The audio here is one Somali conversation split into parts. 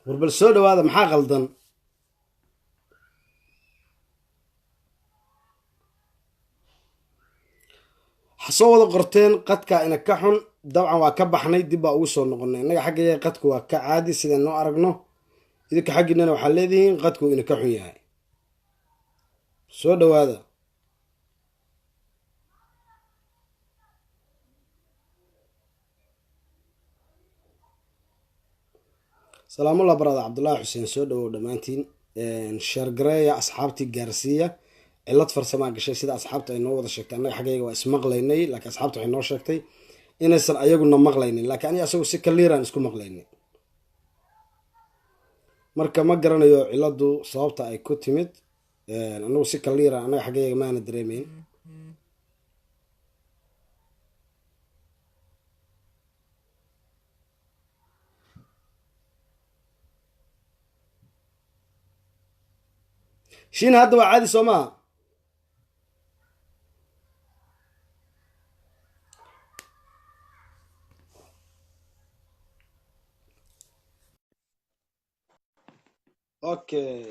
warbal soo dhawaada maxaa qaldan soo wada qorteen qadka ina ka xun dabcan waa ka baxnay dib baa ugu soo noqonay innaga xaggeega qadku waa ka caadi sidaan noo aragno idinka xaggiinana waxaa leedihiin qadku ina ka xun yahay soo dhawaada salaamullah barada cabdullaahi xuseen soo dhawow dhammaantiin sheergareeya asxaabtii gaarsiiya cilad farsamaa gashay sida asxaabta ay noo wada sheegtay annaga xaggayga waa ismaqlaynay laakiin asxaabta waxay noo sheegtay inaysan ayaguna maqlaynin laakiin ani asagu si kaliiraan isku maqlaynay marka ma garanayo ciladu sababta ay ku timid anagu si kaliira annaga xaggayga maana dareemayn shiina hadda waa caadi soo maha اوكي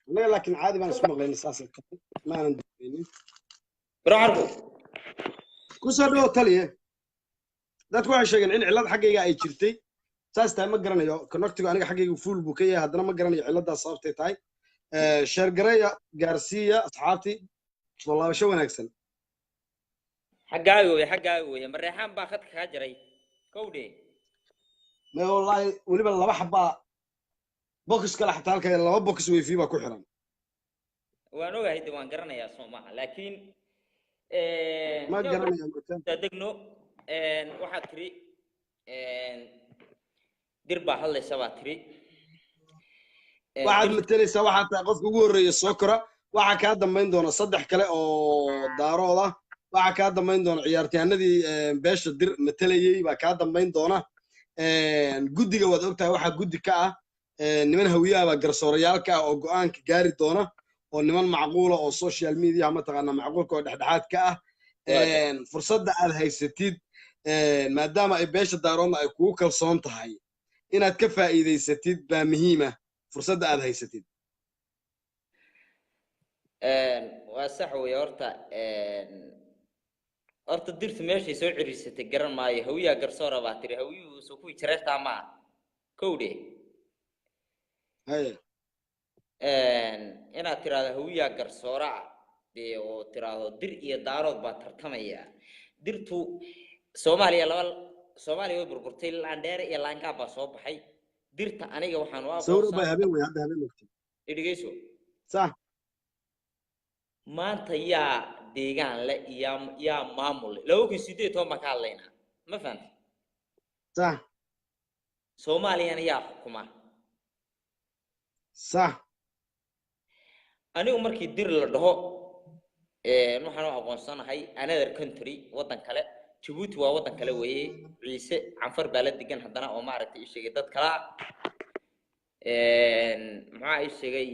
لا لكن عادي ما نسمع لين اساسا ما ندري برعربو كوسو تاليه dadku waxay sheegeen in cilad xaggayga ay jirtay saas tahay ma garanayo connectiga aniga xaggayga full buu ka yahay haddana ma garanayo ciladaas sababtay tahay sheer gareeya gaarsiiya asxaabtii soo laabasho wanaagsan xaggaaga weeye mareexaan baa khadka ka jiray kowdhe ma wallahi waliba laba xabaa box kala xataa halka laba box wifi baa ku xiran waan ogahay waan garanayaa Soomaaliya laakiin ma garanayo dadegno waxa tiri dirba hadlaysa baa tiri waxaad matalaysaa waxaa tahay qofka ugu horreeya soo kora waxaa kaa dambayn doona saddex kale oo daarood ah waxaa kaa dambayn doona ciyaartahanadii beesha dir matalayay baa kaa dambayn doona guddiga waad ogtahay waxaa guddi ka ah niman hawiyaha baa garsoorayaalka ah oo go'aanka gaari doona oo niman macquula oo social media mataqaanaa macquulka oo dhexdhexaad ka ah fursadda aad haysatid maadaama ay beesha daaroodna ay kugu kalsoon tahay inaad ka faa'iidaysatid baa muhiima fursadda aad haysatid waa sax weeye horta dirtu meeshay soo ciriisatay garan maayo hawiyaha garsoora baa tiri hawiyuhu soo ku jireertaa ma kowdhe haye inaad tiraahdo hawiyaha garsoora dee oo tiraahdo dir iyo daarood baa tartamaya dirtu Soomaaliya way burburtay laandheer iyo laanka baa soo baxay dirta aniga waxaan u aqoonsan sawir bay habeen way hadda habeen waqti idhigeyso sax maanta yaa deegaan la yaa maamul 2018 ma ka hadlayna ma fahanti sax Soomaaliya yaa xukuma sax anigu markii dir la dhaho waxaan u aqoonsanahay another country wadan kale Djibouti waa wadan kale weeye ciise canfar baa la degan haddana oo maaragtay ii sheegay dad kala maxaa ii sheegay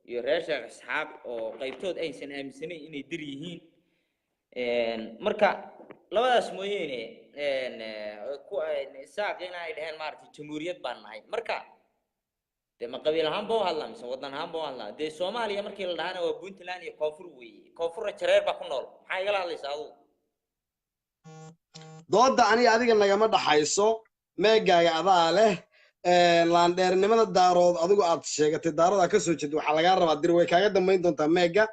iyo reer Sheekh Isxaaq oo qaybtood aysan aaminsanayn inay dir yihiin marka labadaas mooyeene ku saaqina ay dhaheen maaragtay jamhuuriyad baan nahay marka de ma qabiil ahaan boo hadlaa mise wadan ahaan boo hadlaa de Soomaaliya markii la dhaana waa Puntland iyo koonfur weeye koonfur jareer baa ku nool maxay igala hadlaysaa adigu dooda aniga adiga nagama dhaxayso meegaaga adaa leh laandheernimada daarood adigu aad sheegatay daarood aad ka soo jeed waxaa lagaa rabaa dir way kaaga dambayn doontaa meega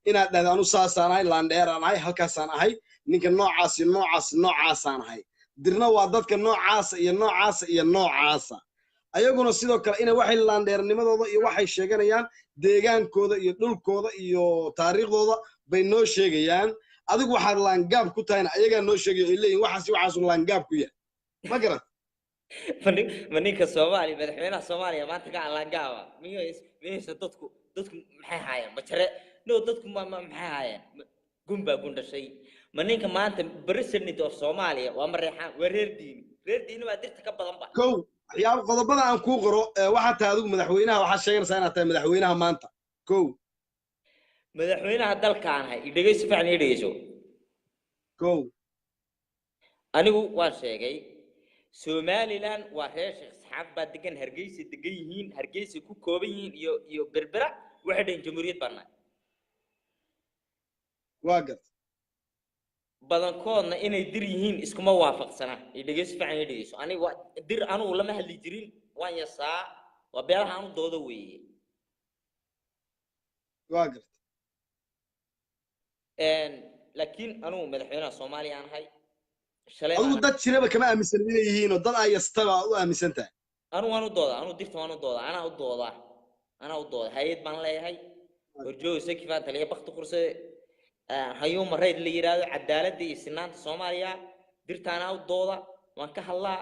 inaad dhahdo anu saasaan ahay laandheeraan ahay halkaasaan ahay ninka noocaasaan ahay dirna waa dadka noocaasa iyo noocaasa iyo noocaasa ayaguna sidoo kale inay waxay laandheernimadooda iyo waxay sheeganayaan deegaankooda iyo dhulkooda iyo taariikhdooda bay noo sheegayaan adigu waxaad laangaab ku tahayna ayagaa noo sheegayo ay leeyihin waxaasu laangaab ku yahay ma garat ninka Soomaaliya madaxweynaha Soomaaliya maanta ka laangaaba miyaysa dadku maxay haayeen bajare dadku maxay haayeen gumba gundashay ninka maanta president of Soomaaliya waa mareexaan waa reer diini baa dirta ka badan ba kow waxyaabo qodobada aan kuu qoro waxaa tahay adigu madaxweynaha waxaad sheeganaysaa inaad tahay madaxweynaha maanta kow madaxweynaha dalkaan hay dhageyso fiican dhageyso kow anigu waan sheegay Somaliland waa reer Sheekh isxaaq baa degan hargeysa degan yihiin hargeysa ku kooban yihiin iyo berbera waxay dhayn jamhuuriyad baana waa garta badankoodna inay dir yihiin iskuma waafaqsana dhegeyso fiican dhegeyso aniga dir anigu lama hadli jirin waan yasaa waa beelaha aanu doodo weeye waa garta laakiin anigu madaxweynaha Soomaaliya aan ahay shalay adigu dad jiraba kama aaminsan inay yihiin oo dad ay yastaba u aaminsan tahay waan u doodaa anu dirta waan u doodaa anaa u doodaa hay'ad baan leeyahay horjooga sakifaan taliya bakti qurse hay'uu mareyd la yiraahdo cadaaladda iyo sinaanta Soomaaliya dirtaana u dooda waan ka hadlaa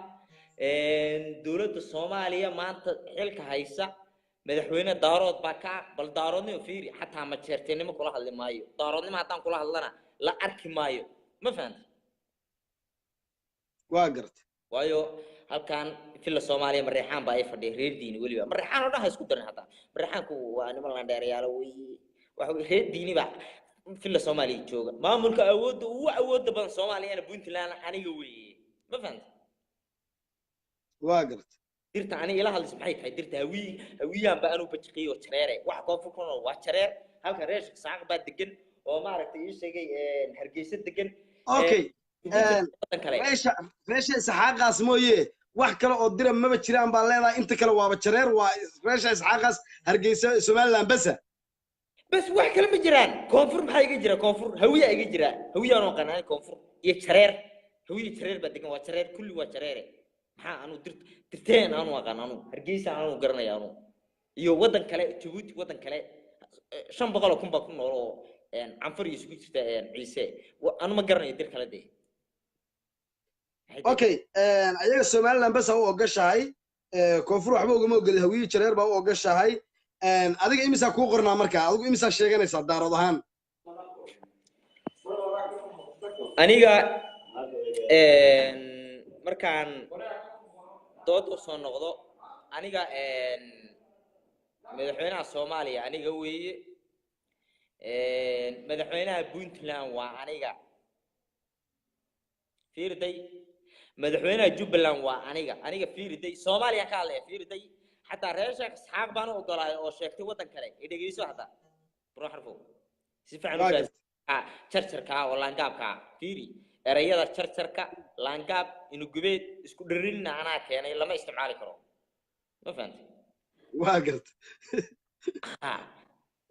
dawladda Soomaaliya maanta xilka haysa madaxweyne daarood baa ka bal daaroodnimo fiiri xataa ma jeerteenimo kula hadli maayo daaroodnimo haddaan kula hadlana la arki maayo ma fahanti waa garta waayo halkan filla Soomaaliya mareexaan baa ay fadhiya reer diini waliba mareexaan oo dhan isku darin hataa mareexaanku waa niman la dheerayaalo waxa reer diini baa filla Soomaaliya jooga maamulka awoodda badan Soomaaliyana Puntland aniga weeye ma fahanti waa garta dirta aniga ila hadlis maxay tahay dirta hawiyaan baa anu bajiqiyo jareere wax koonfur ku nool waa jareer halka reeshka saaq baa degan oo maaragtay ii sheegay hargeysa degan okay reesha isxaaqaas mooye wax kale oo dira maba jiraan baa leedahay inta kale waaba jareer waa reesha isxaaqaas hargeysa Somaliland bas wax kale ma jiraan koonfur maxay iga jira koonfur hawiya iga jira hawiyaan oo qanaan koonfur iyo jareer hawiya jareer baa degan waa jareer kulli waa jareere maxaa anu dirteen aanu aqaan hargeysa aanu garanaya iyo wadan kale Djibouti wadan kale 500 kun baa ku nool oo canfar iyo isku jirta ciise anu ma garanayo dir kale de okay ayaga Somaliland bas oo ogashahay koonfur waxba ugama ogol hawiye jareer baa u ogashahay adiga imisa ku qornaa marka adigu imisa sheeganaysaa daarood ahaan aniga markaan dood u soo noqdo aniga madaxweynaha Soomaaliya aniga weeye madaxweynaha Puntland waa aniga fiirday madaxweynaha Jubbaland waa aniga fiirday Soomaaliya ka hadlaya fiirday حتى رئيس إسحاق بانو أقولها أو شيكتي وطن كله يدقيسوا حتى بروح عرفوا سيفعلوا شرشر كا ولا لانجاب كا فيري رياضة شرشر كا لانجاب إنه جبيت إسكودرينا أنا كأنا لما استعمال كرو ما فهمت واقعت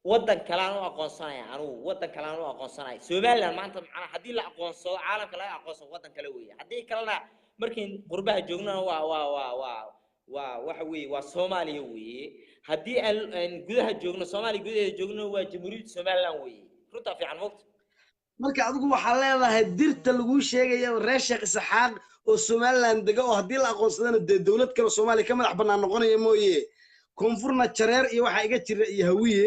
وطن كلامه أقول صناعي وطن كلامه أقول صناعي سؤال ما أنت أنا حدي لا أقول صو عالم كلا أقول صو وطن كلوية حدي كلنا مركين قربها جونا waxa weey waa Soomaaliya weey hadii aan gudaha joogno Soomaaliya gudaha joogno waa jamhuuriyadda Soomaaliland weey runta fiican waqti marka adigu waxa leedahay dirta lagu sheegayo reer Sheekh Isxaaq oo Soomaaliland daga oo hadii la aqoonsadana dawlad kale Soomaaliya ka madax banaan noqonayo mooyee koonfurna jareer iyo waxa iga jira iyo hawiye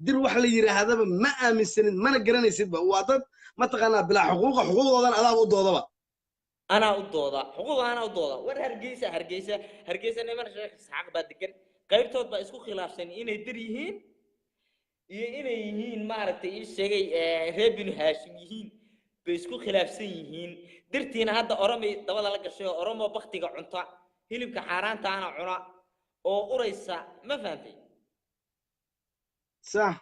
dir wax la yiraahdaba ma aaminsanin mana garanaysidba waa dad ma taqaana bila xuquuqdoodan adaa u doodaba أنا أودودا حقوق أنا أودودا ور هرجيسة نمر شيخ إسحاق بدكن قيب توت بأسكو خلاف سن إنه دريهين إنه يهين ما عرفت إيش شيء ربنا هاشم يهين بأسكو خلاف سن يهين درتين هذا أرمي دوالا لك شيء أرمي بختي قعنتا هيلم كحاران تانا عنا أو قريسة ما فهمتي صح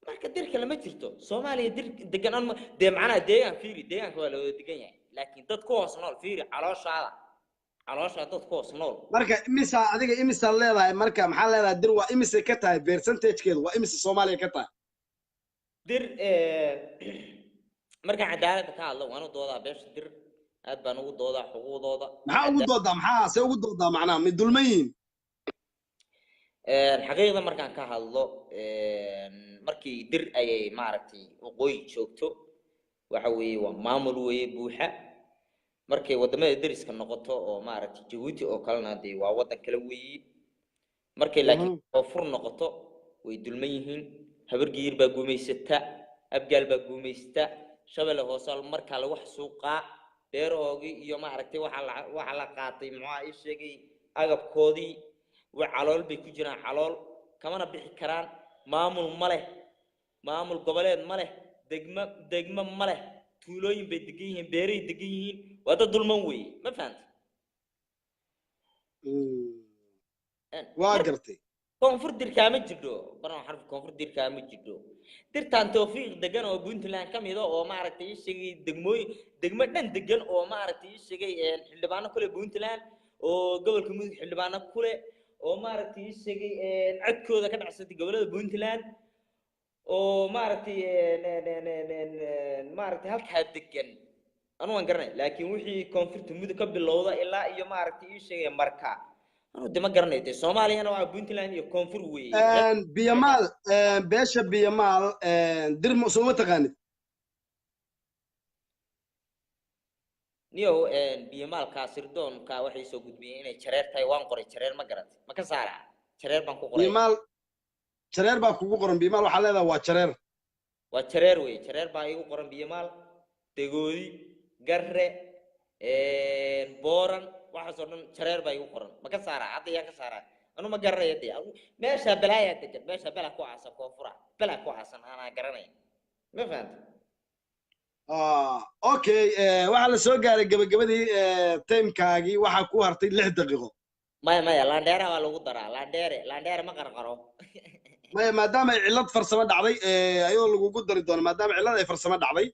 marka dir kale ma jirto Soomaaliya dir degan aan de macna deegan fiiri deeganka waa loo degan yahay laakiin dad ku hoos nool fiiri caloosha dad ku hoos nool marka imisa adiga imisa leedahay marka maxaa leedahay dir waa imisa ka tahay percentage-keedu waa imisa Soomaaliya ka tahay dir marka cadaalad ka hadlo waan u doodaa beesha dir aad baan ugu doodaa xuquuqdooda maxaa ugu doodaa maxaa se ugu doodaa macnaha mid dulmayn xaqiiqda markaan ka hadlo markii dir ay maaragtay waqooyi joogto waxa weeye waa maamul weeye buuxa markay wadamada dariska noqoto oo maaragtay Djibouti oo kalena de waa wadan kale weeye markay laakiin koonfur noqoto way dulman yihiin habargiir baa guumeysata abgaal baa guumeysata shabelle hoosal marka la wax suuqa beeroogi iyo maaragtay waxa la qaatay maxaa ay sheegay agabkoodii وعلول بيكجنا علول كمان بيحكي كران maamul goboleed ma leh degmo ma leh tuulooyin bay degan yihiin beeray degan yihiin waa dad dulman weeye ma fahanti marka واقرتي koonfur dirkaa ma jiro baran xarf koonfur dirkaa ma jiro dirtaan tawfiiq degan oo Puntland ka mid ah oo maaragtay ii sheegay degmo dhan degan oo maaragtay ii sheegay xildhibaano kale Puntland oo gobolka mudug xildhibaano kale oo maaragtay ii sheegay codkooda ka dhacsatay gobolada Puntland oo maaragtay halka degan anu waan garanay laakiin wixii koonfurta mudug ka bilowda ilaa iyo maaragtay ii sheegay marka anu dima garanay Soomaaliyana waa Puntland iyo koonfur weeye بيمال باشا بيمال در سوما تقاني niyow biyamaalka sirdoonka waxay soo gudbiyeen inay jareer tahay waan qoray jareer ma garat ma ka saara jareer baan ku qoray بيمال شرير با كوغو قرن بيمال waxa leedahay waa jareer waa jareer weey jareer baa igu qoran biyamaal degoodi garre booran waxa soo dhan jareer baa igu qoran ma ka saara hadda yaa ka saara anu ma garanay hadda meesha balaaya degan meesha bala ku aasan koonfura bala ku aasan ana garanay ma fahanti اوكي waxa la soo gaaray gabagabadii timekaagi waxa ku hartay 6 daqiiqo maya laandheera waa lagu daraa laandheere ma qarqaro maadaama ay cilad farsamo dhacday ayadoo lagugu dari doono maadaama cilad ay farsamo dhacday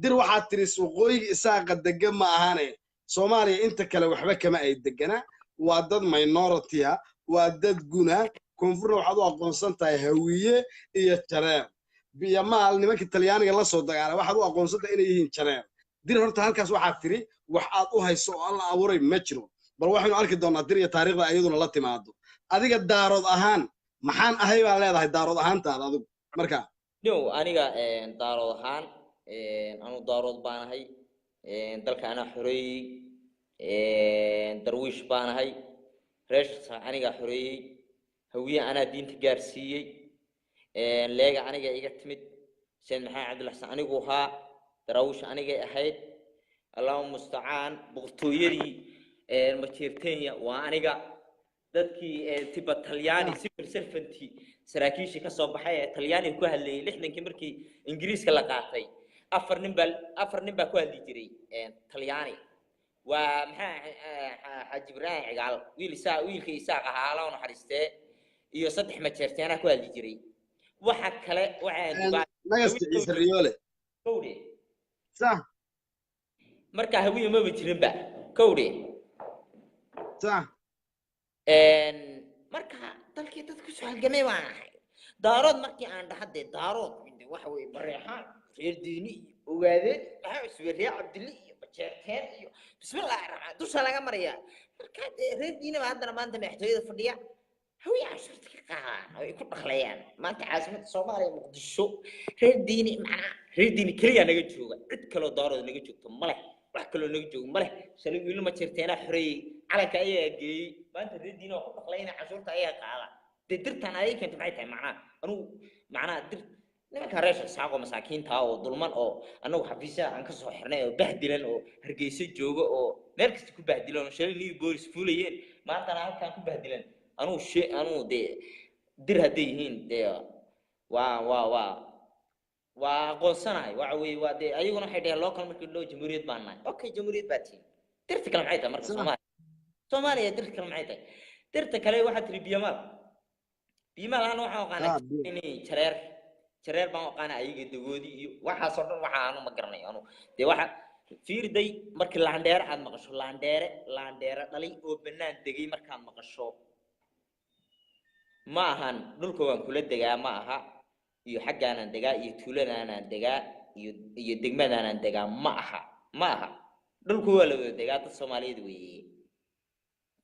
dir waxaad tiri suuqooyiga isaaqa degan ma ahaane Soomaaliya inta kale waxba kama ay degana waa dad minority ah waa dad guna koonfurna waxaad u aqoonsan tahay hawiye iyo jareer biyamaal nimanka Talyaaniga la soo dagaalay waxaad u aqoonsan tahay inay yihiin jareer dir horta halkaas waxaad tiri wax aad u hayso oo alla abuuray ma jiro bal waxaanu arki doonaa dir iyo taariikhda ayaduna la timaado adiga daarood ahaan maxaan ahay baa leedahay daarood ahaantaada adigu marka aniga daarood ahaan anu daarood baan ahay dalka ana xoreeyay darwiish baan ahay reeshka aniga xoreeyay hawiye ana diinta gaarsiiyay leega aniga iga timid sheekh maxamed cabdullaah xasan anigu haa darwiish aniga ahayd allahumma musta'aan boqortooyadii ma jirteenya waa aniga dadkii tiba Talyaani civil servant saraakiishii ka soo baxay ee Talyaani ku hadlayay 60kii markii Ingiriiska la qaatay afar nin baa ku hadli jiray Talyaani waa maxaa Xaaji Ibrahim Cigaal wiilka Isaaq ahaa la naxariistay iyo saddex ma jirteena ku hadli jiray waxa kale nagasta Ciise Riyoole kowde صح marka hawiye ma jirinba kowde صح marka dalkii dadku soo halgamay waan ahay daarood markii aan dhaxday daarood waxa way bareexaan reer diini ogaadeen waxa isweeriya Cabdilli iyo bajeerteen iyo bismillaahir rahmaan dusha laga maraya marka reer diini baa hadana maanta madaxtooyada fadhiya hawiye casharta ka qaadan ay ku dhaxlayaan maanta caasimada Soomaaliya Muqdisho reer diini kaliya naga jooga cid kale daarood naga joogto male wax kale naga joogo male shalay wiil ma jirteena xoreeyay calanka ayaa geeyay maanta reer diini oo ku dhaxlayna casharta ayaa qaada dirtan ay keentay maxay tahay macnaa dir nimanka reesha saaqo masaakiinta oo dulman oo anagu xafiisha aan ka soo xirnay oo bahdilan oo hargeysa jooga oo meel kasta ku bahdilan oo shalay new boys fuulayeen maanta halkaan ku bahdilan anu de dir haday yihiin de waa aqoonsanahay waxa weey waa de ayaguna waxay dhaheen local markii loo jamhuuriyad baan nahay okay jamhuuriyad baa tiin dirta kale maxay tahay marka Soomaaliya dirta kale maxay tahay dirta kale waxa tiri biyamaal ana waxa aqaanay inay jareer baan aqaanay ayaga dagoodi iyo waxa soo dhan waxa aanu ma garanay anu de waxa fiirday markii laandheere aad maqasho laandheere dhalay oo banaan degay markaad maqasho ma ahan dhulka waan kula degaa ma aha iyo xaggaanaan degaa iyo tuuladaanaan degaa iyo degmadaanaan degaa ma aha dhulku waa la wada degaa dad Soomaaliyeed weeye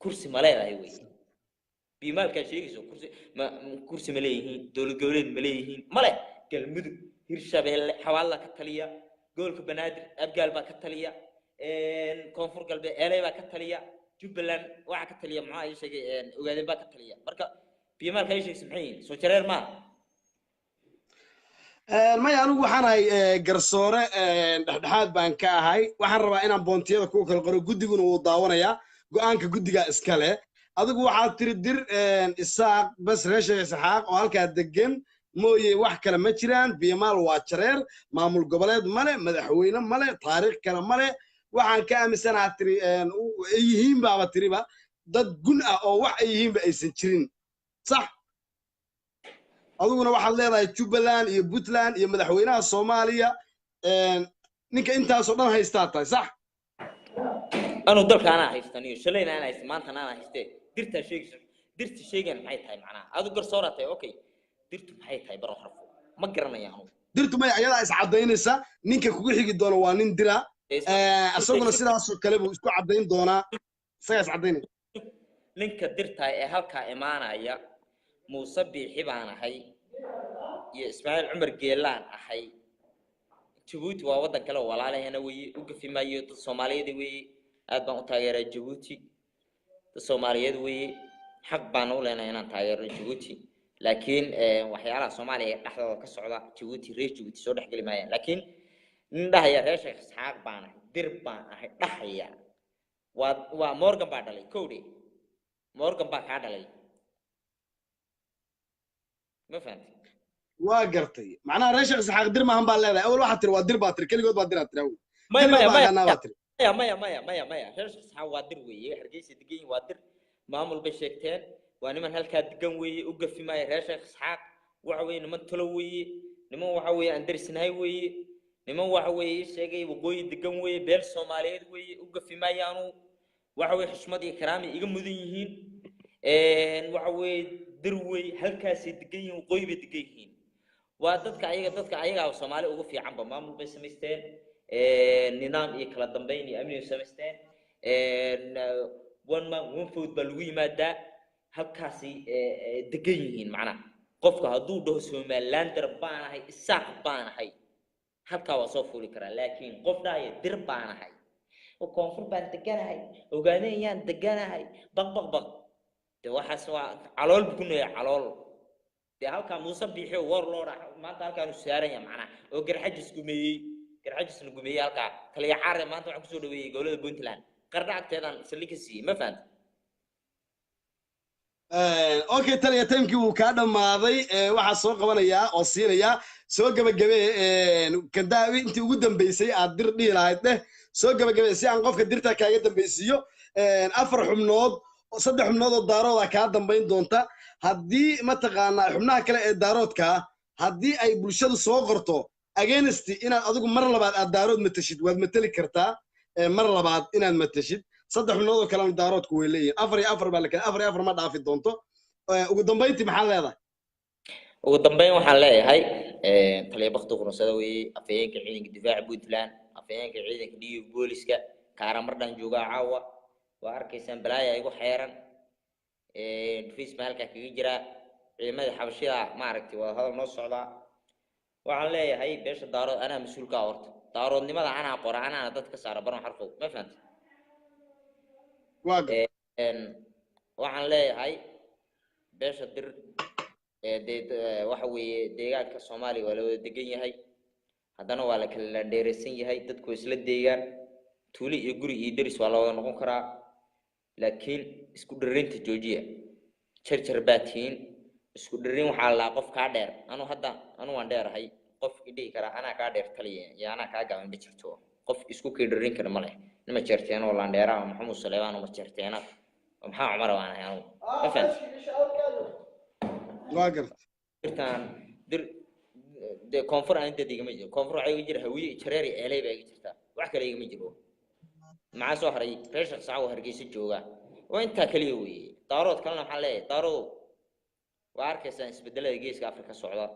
kursi ma leedahay weeye bimaalka sheegayso kursi ma leeyihiin dawlad goboleed ma leeyihiin male galmudug hirshabeelle xawaalla ka taliya gobolka banaadir abgaal baa ka taliya koonfur galbeed eelay baa ka taliya jubbaland waxa ka taliya maxaa ay sheegay ogaadeen baa ka taliya marka bimaalka ay sheegayso maxay soo jareer ma maya anigu waxaan ahay garsoore dhexdhexaad baan ka ahay waxaan rabaa inaan boontiyada ku kala qoro guddiguna uu daawanayaa go'aanka guddiga iska leh adigu waxaad tiri dir isaaq bas reesha Isxaaq oo halka degan mooyee wax kale ma jiraan biyamaal waa jareer maamul goboleed male madaxweyne male taariikh kale male waxaan ka aaminsanahay tiri yihiin baaba tiriba dad gun ah oo wax ay yihiinba aysan jirin sax aduguna waxaad leedahay Jubbaland iyo Puntland iyo madaxweynaha Soomaaliya ninka intaas oo dhan haystaa tahay sax أنا دول كان هايستانيو شلينا أنا هايست ما أنت أنا هايستي درت شيء عن حياتي معناها هذا قر صورته أوكي درت حياتي بروح حرفه ما قرنا يعني dirtu may ayada is cadaynaysa ninka kugu xigi doona waa nin dira asaguna sidaas oo kale buu isku cadayn doonaa isaga is cadaynay ninka dirta ee halka imaanaya Muuse Biixi baan ahay iyo Ismaaciil Cumar Geelaan ahay Djibouti waa wadan kale walaalahayna way u gafi maayo dad Soomaaliyeed way aad baan u taageeray Djibouti dad Soomaaliyeed way xaq baan u leenahay inaan taageero Djibouti laakiin waxyaalaha Soomaaliya dhaxdooda ka socda Djibouti reer Djibouti soo dhaxgali maayaan laakiin nin dhahaya reer Sheekh Isxaaq baan ahay dir baan ahay dhahaya waa Morgan baa dhalay koodi Morgan baa ka dhalay ma fahanti waa gartay macnaha reer Sheekh Isxaaq dir maahan baa leedahay awal waxa tir waa dir baa tir kaligood baa dir tir maya reer Sheekh Isxaaq waa dir weeye Hargeysa degan waa dir maamul bay sheegteen waa niman halka degan weeye u gafi maay reer Sheekh Isxaaq waxa weeye niman talo weeye niman waxa weeye aan darsinahay weeye niman waxa weeye sheegay waqooyi degan weeye beel Soomaaliyeed weeye u gafi maayaanu waxa weeye xushmad iyo karaami iga mudan yihiin waxa weeye dir weeye halkaas degan yihiin waqooyi bay degan yihiin waa dadka ayaga Soomaali ugu fiican ba maamul bay sameysteen nidaam iyo kala dambeyn iyo amni sameysteen one man one food baa lagu yimaadaa halkaasi degan yihiin macnaha qofka hadduu dhaho Somaliland baan ahay isaaq baan ahay halka waa soo fuuli karaa laakiin qof dhaaya dir baan ahay oo koonfur baan deganahay ogaanayaan deganahay baq de waxaas waa calool ku neeyaa calool de halka Muuse Biixi warlord maanta halkaan u saaran yahay macnaha oo garxajis gumeeyay halka kaliya caare maanta waxa ku soo dhaweeyay gobolada Puntland qarna agteedan salikasi ma fahanti okay taliya timekii uu ka dhamaaday waxa soo qabanaya oo siinaya soo gabagabay kadaawi intii ugu dambeysay aad dir dhiilahayd soo gabagabay si aan qofka dirta kaaga dambaysiyo afar xubnood saddex xubnood oo daarooda ka dambayn doonta haddii ma taqaanaa xubnaha kale ee daaroodka haddii ay bulshadu soo qorto against inaad adigu mar labaad aad daarood matashid waad matali kartaa mar labaad inaad matashid saddex xubnood oo kale daaroodku way leeyihiin afar iyo afar baa la kala afar iyo afar ma dhaafi doonto ugu dambayntii maxaa leedahay ugu dambayn waxaan leeyahay taliya bakti qurunsada weeye afayeenka ciidanka difaaca Puntland afayeenka ciidanka dhiig booliska kaara mardhan jooga caawa waa arkaysaan balaaya igu xeeran face maalka kaga jira ciidamada xabashida ma aragtay waa hadal noo socda waxaan leeyahay beesha daarood anaa mas'uulka horta daaroodnimada anaa qora anaa dadka saara baran xarfow ma fahanti waxaan leeyahay beesha dir waxa weeye deegaanka Soomaaliya waa la wada degan yahay haddana waa la kala dheereysan yahay dadku isla deegaan tuuli iyo guri iyo deris waa la wada noqon karaa laakiin isku dhareynta joojiya jarjar baatiin isku dhareyn waxa la qof ka dheer anu waan dheerahay qof idii kara ana ka dheer taliya iyo ana ka gacan jirto qof isku dhareyn kara ma leh nima jarteen oo laan dheeraa Maxamed Suleymaan oo ma jarteena maxaa Umar waan ahay anu ma fahanti واقف irtaan dir de koonfur aan inta digama jiro koonfur ay jira hawiye jareeri eelay baa jirta wax kale igama jiro maxaa soo haray reer Sheekh Isxaaq Hargeysa jooga waa inta kaliya weeye daarood kalena waxa leeyahay daarood waa arkaysan isbedelada geeska Afrika socda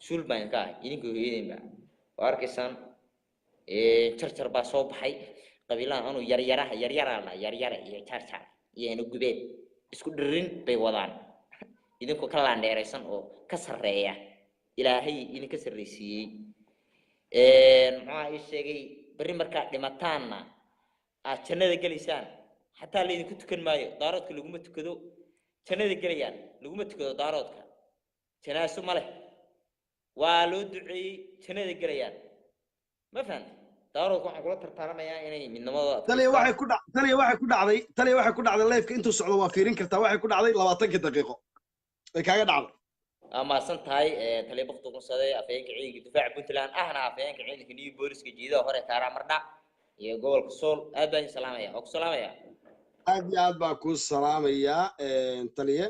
sul baan ka idinku heeyeenba waa arkaysan jarjar baa soo baxay qabiilahan anu yaryara iyo jarjar iyo inu gubeed isku dhirin bay wadaan idinku ka laandheeraysan oo ka sareeya ilaahay idinka sareeyay maxaa ay sheegay bari marka dhimataanna aad jannada galisaan hatta la idinku tukan maayo daaroodka laguma tukado jannada galayaan laguma tukado daaroodka janaaso ma leh waa loo duceeyay jannada galayaan ma fahanti daaroodka waxaan kula tartaaramayaa inay midnimada taliya waxay ku dhacday live-ka intuu socdo waa fiirin kartaa waxay ku dhacday 20 daqiiqo ay kaaga dhacdo ama santahay taliya bakti qurunsada afayeenka ciidanka difaaca Puntland ahna afayeenka ciidanka dhiig booliska jiidaha hore kaara mardha iyo gobolka Sool aad baan salaamaya aad iyo aad baan kuu salaamayaa taliye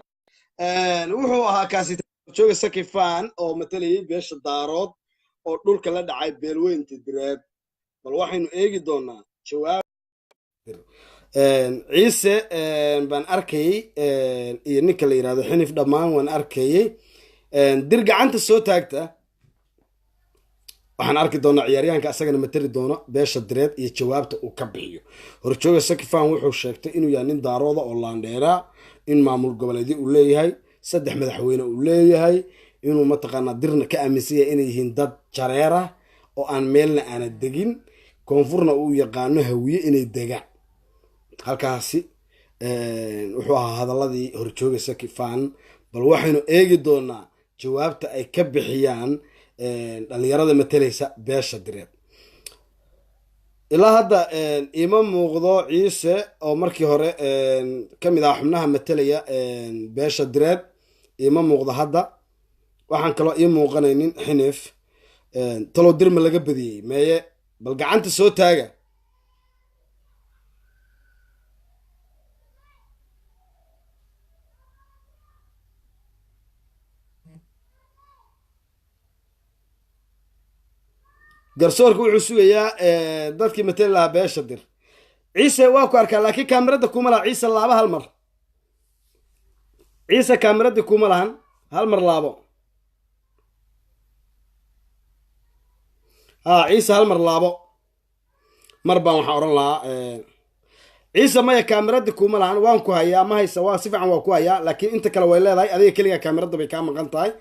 wuxuu ahaa kaasi jooga sakifan oo matalayay beesha daarood oo dhulka la dhacay beelweynta direed bal waxaynu eegi doonaa jawaab ciise baan arkayay iyo ninka la yidhahdo xinif dhammaan waan arkayay dir gacanta soo taagta waxaan arki doonaa ciyaaryahanka asagana matali doono beesha direed iyo jawaabta uu ka bixiyo horjooga sakifan wuxuu sheegtay inuu yahay nin daarooda oo laandheeraa in maamul goboleedyo uu leeyahay 3 madaxweyne uu leeyahay inuu mataqaanaa dirna ka aaminsan yahay inay yihiin dad jareera oo aan meelna aana degin koonfurna uu yaqaano hawiye inay degaan halkaasi wuxuu ahaa hadaladii horjooga sakifan bal waxaynu eegi doonaa jawaabta ay ka bixiyaan dhalinyarada matalaysa beesha direed ilaa hadda ima muuqdo ciise oo markii hore ka mid ah xubnaha matalaya beesha direed ima muuqdo hadda waxaan kaloo ii muuqanaynin xinif talow dirma laga badiyey meeye bal gacanta soo taaga garsoorka wuxuu sugayaa dadkii matali lahaa beesha dir ciise waa ku arkaa laakiin kaamirada kuma laha ciise laaba hal mar ciise kaamiradii kuma lahan hal mar laabo ciise hal mar laabo mar baan waxaan odhan lahaa ciise maya kaamiradii kuma lahan waan ku hayaa ma haysa waa si fiican waa ku hayaa laakiin inta kale way leedahay adiga keligaa kaamirada bay kaa maqan tahay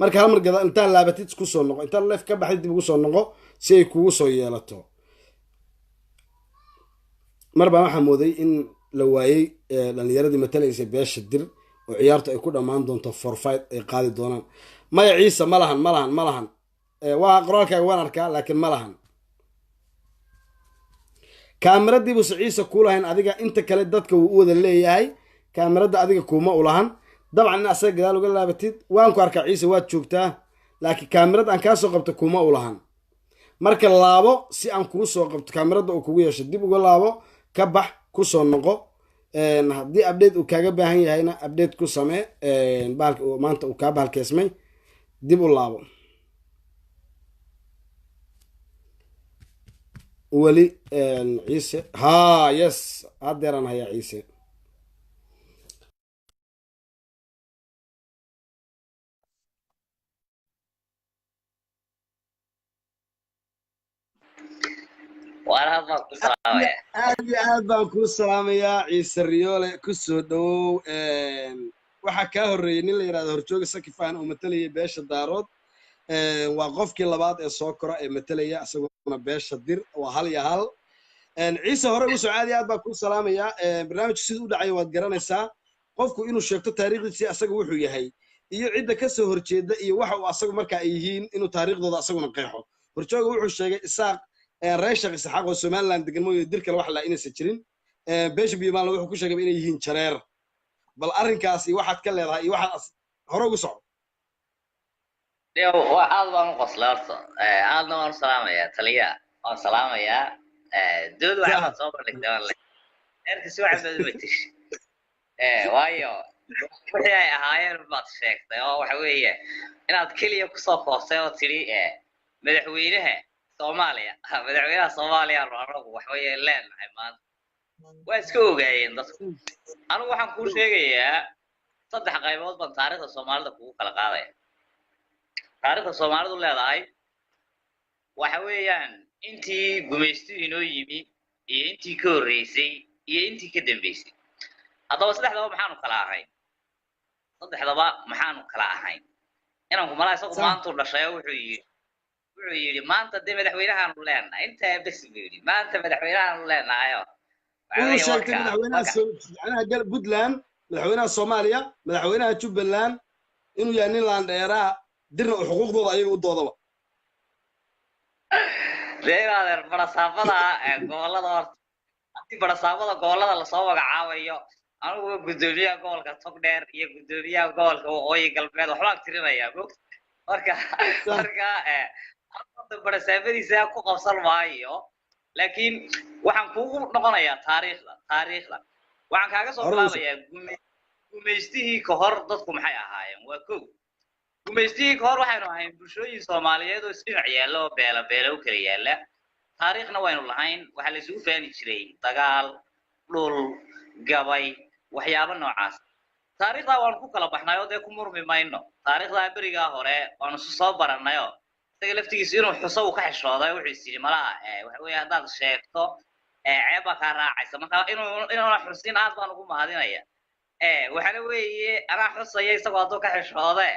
marka hal mar gada intaan laabatid isku soo noqo intaan leef ka baxdid dib ugu soo noqo si ay kugu soo yeelato mar baan waxaa mooday in la waayey dhalinyaradii matalaysa beesha dir oo ciyaartu ay ku dhammaan doonto forfight ay qaadi doonaan maya ciise ma lahan waa qoraalkaaga waan arkaa laakiin ma lahan kaamiradiibu se ciise kuu lahayn adiga inta kale dadka wuu u wada leeyahay kaamirada adiga kuma u lahan dabcan in asaga gadaal uga laabatid waan ku arkaa ciise waad joogtaa laakiin kaamirad aan kaa soo qabto kuma u lahan marka laabo si aan kugu soo qabto kaamirada uu kugu yeesho dib uga laabo ka bax ku soo noqo haddii update uu kaaga baahan yahayna update ku samee bahalka maanta uu kaa bahalkeesmay dib u laabo weli ciise yes haddeeraan hayaa ciise aad iyo aad baan kuu salaamayaa ciise riyoole kusoo dhowow waxaa kaa horreeyey nin la yidhahdo horjooga sakifan oo matalayay beesha daarood waa qofkii labaad ee soo kora ee matalaya isaguna beesha dir waa hal iyo hal ciise hore ugu soo caadi aad baan kuu salaamayaa barnaamijku siduu u dhacay waad garanaysaa qofku inuu sheegto taariikhdiisii asaga wuxuu yahay iyo cidda ka soo horjeeda iyo waxa uu asagu marka ay yihiin inuu taariikhdooda asaguna qeexo horjooga wuxuu sheegay isaaq reer sheekh isxaaq oo somaliland degan mooyo dir kale wax la inaysan jirin beesha biyomaal wuxuu ku sheegay inay yihiin jareer bal arrinkaasi waxaad ka leedahay iyo waxaad hore ugu soco aad baan u qoslay horta aadna waan u salaamayaa taliya waan salaamayaa dood waxaad soo bandhigtay reerka si wacan baad u matish waayo wixii ay ahaayeen baad sheegtay oo waxa weeye inaad keliya kusoo koostay oo tidhi madaxweynaha soomaaliya anagu waxweeye leenahay maanta waa iska ogaayeen dadku anigu waxaan kuu sheegayaa 3 qaybood baan taariikhda soomaalida kugu kala qaadaya taariikhda soomaalidu leedahay waxa weeyaan intii gumaystu inoo yimi iyo intii ka horreysay iyo intii ka dambeysay haddaba saddexdaba maxaanu kala ahayn inaan ku malaa isagu maanta u dhashay wuxuu yidhi maanta dee madaxweynahaanu leenahay intaa bes buu yidhi maanta madaxweynahaanu leenahayo wuxuu sheegtay madaxweynaha puntland madaxweynaha soomaaliya madaxweynaha jubbaland inuu yahay nin laandheeraa dirna xuquuqdooda ayaga u doodaba deegaadeen barasaabada gobolada horta haddii barasaabada gobolada lasoo magacaabayo anigu gudoomiyaha gobolka togdheer iyo gudoomiyaha gobolka waqooyi galbeed waxbaan tirinayaa marka barasaabadiisa ku qabsan maayo laakiin waxaan kugu noqonayaa taariikhda waxaan kaaga soo bilaabayaa gumaystihii ka hor dadku maxay ahaayeen waa kow gumaystihii ka hor waxaynu ahayn bulshooyin Soomaaliyeed oo isdhinac yaalla oo beela u kala yaalla taariikhna waynu lahayn waxa la isugu faani jiray dagaal dhul gabay waxyaabo noocaas taariikhda waan ku kala baxnay oo ku murmi mayno taariikhda bariga hore waan soo baranayo isaga laftigiisa inuu xuso uu ka xishooday wuxuu yiri malaha waxa weeye hadaad sheegto ceeba ka raacaysa marka inuu xusin aad baan ugu mahadinaya waxa weeye ana xusaya isagoo aad ka xishooday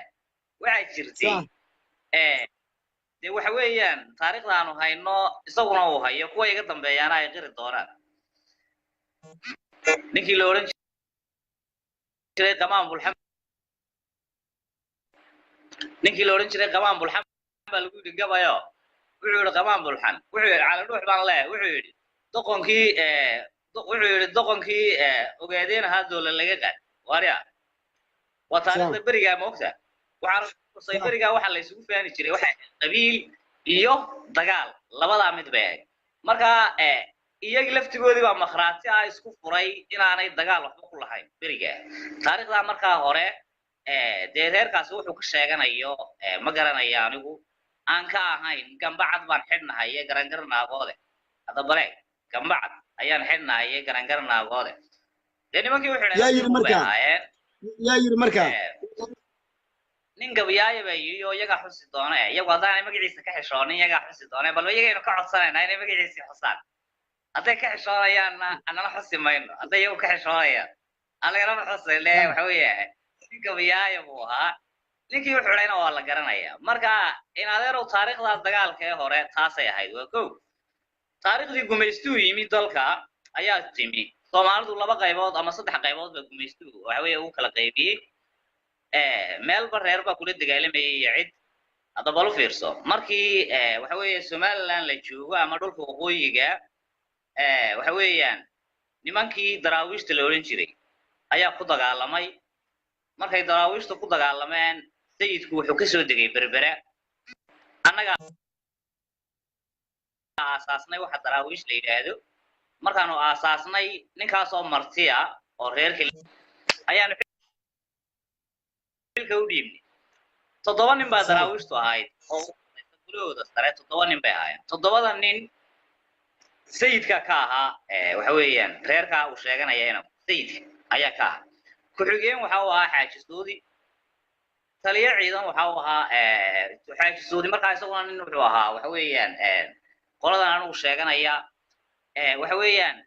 waxa jirtay de waxa weeyaan taariikhda aanu hayno isaguna uu hayo kuwa iga dambeeyana ay qiri doonaan ninkii la oran jiray Qamaan Bulxam ninkii la oran jiray Qamaan Bulxam baa lagu yiri gabayo wuxuu yiri Qamaan Bulxan wuxuu yiri cala dhuux baan leeyahay wuxuu yiri doqonkii ogaadeen ha dawlad laga qaad wariya waa taariikhda bariga moogta waxa bariga waxa la isugu faani jiray waxa qabiil iyo dagaal labada mid bay marka iyaga laftigoodii baa makhraati ah isku furay inaanay dagaal waxba ku lahayn bariga taariikhda marka hore deereerkaas wuxuu ka sheeganayo ma garanaya anigu aan ka ahayn gambacad baan xidhnahay garangarnaagoode hada bare gambacad ayaan xidhnahay garangarnaagoode nimankii wuxuu yaa yiri marka nin gabayaaye baa iyo iyaga xusi doona iyagu hadaan magaciisa ka xishoonin iyaga xusi doona bal iyaga ka codsanayna inay magaciisa xusaan haday ka xishoonayaan anana xusi mayno haday iyagu ka xishoonayaan anagana xusayne waxa weeye nin gabayaaye buu ahaa ninkii wuxuu leeyna waa la garanaya marka in adeero taariikhda dagaalka ee hore taasay ahayd waa kow taariikhdii gumaystuu yimid dalka ayaa timi Soomaalidu laba qaybood ama saddex qaybood ba gumaystuu waxa weeye uu kala qaybiyay meel bareer ba kula dagaalamayay cid hada bal u fiirso markii waxa weeye Somaliland la joogo ama dhulka waqooyiga waxa weeyaan nimankii daraawiishta la oran jiray ayaa ku dagaalamay markay daraawiishta ku dagaalameen sayidku wuxuu ka soo degay berbera annaga asaasnay waxa daraawiish la yiraahdo markaanu asaasnay ninkaas oo martiya oo reerka ayaanu xilka u dhiibnay 7 nin baa daraawiishtu ahayd oo gurigooda sare 7 nin bay ahaayeen 7 nin sayidka ka ahaa waxa weeyaan reerka uu sheeganaya inuu sayid ayaa ka ahaa ku-xigeen waxa uu ahaa xaajistoodi taliye ciidan waxa uu ahaa xaajistoodi markaa isaguna nin wuxuu ahaa waxa weeyaan qoladan anigu sheeganaya waxa weeyaan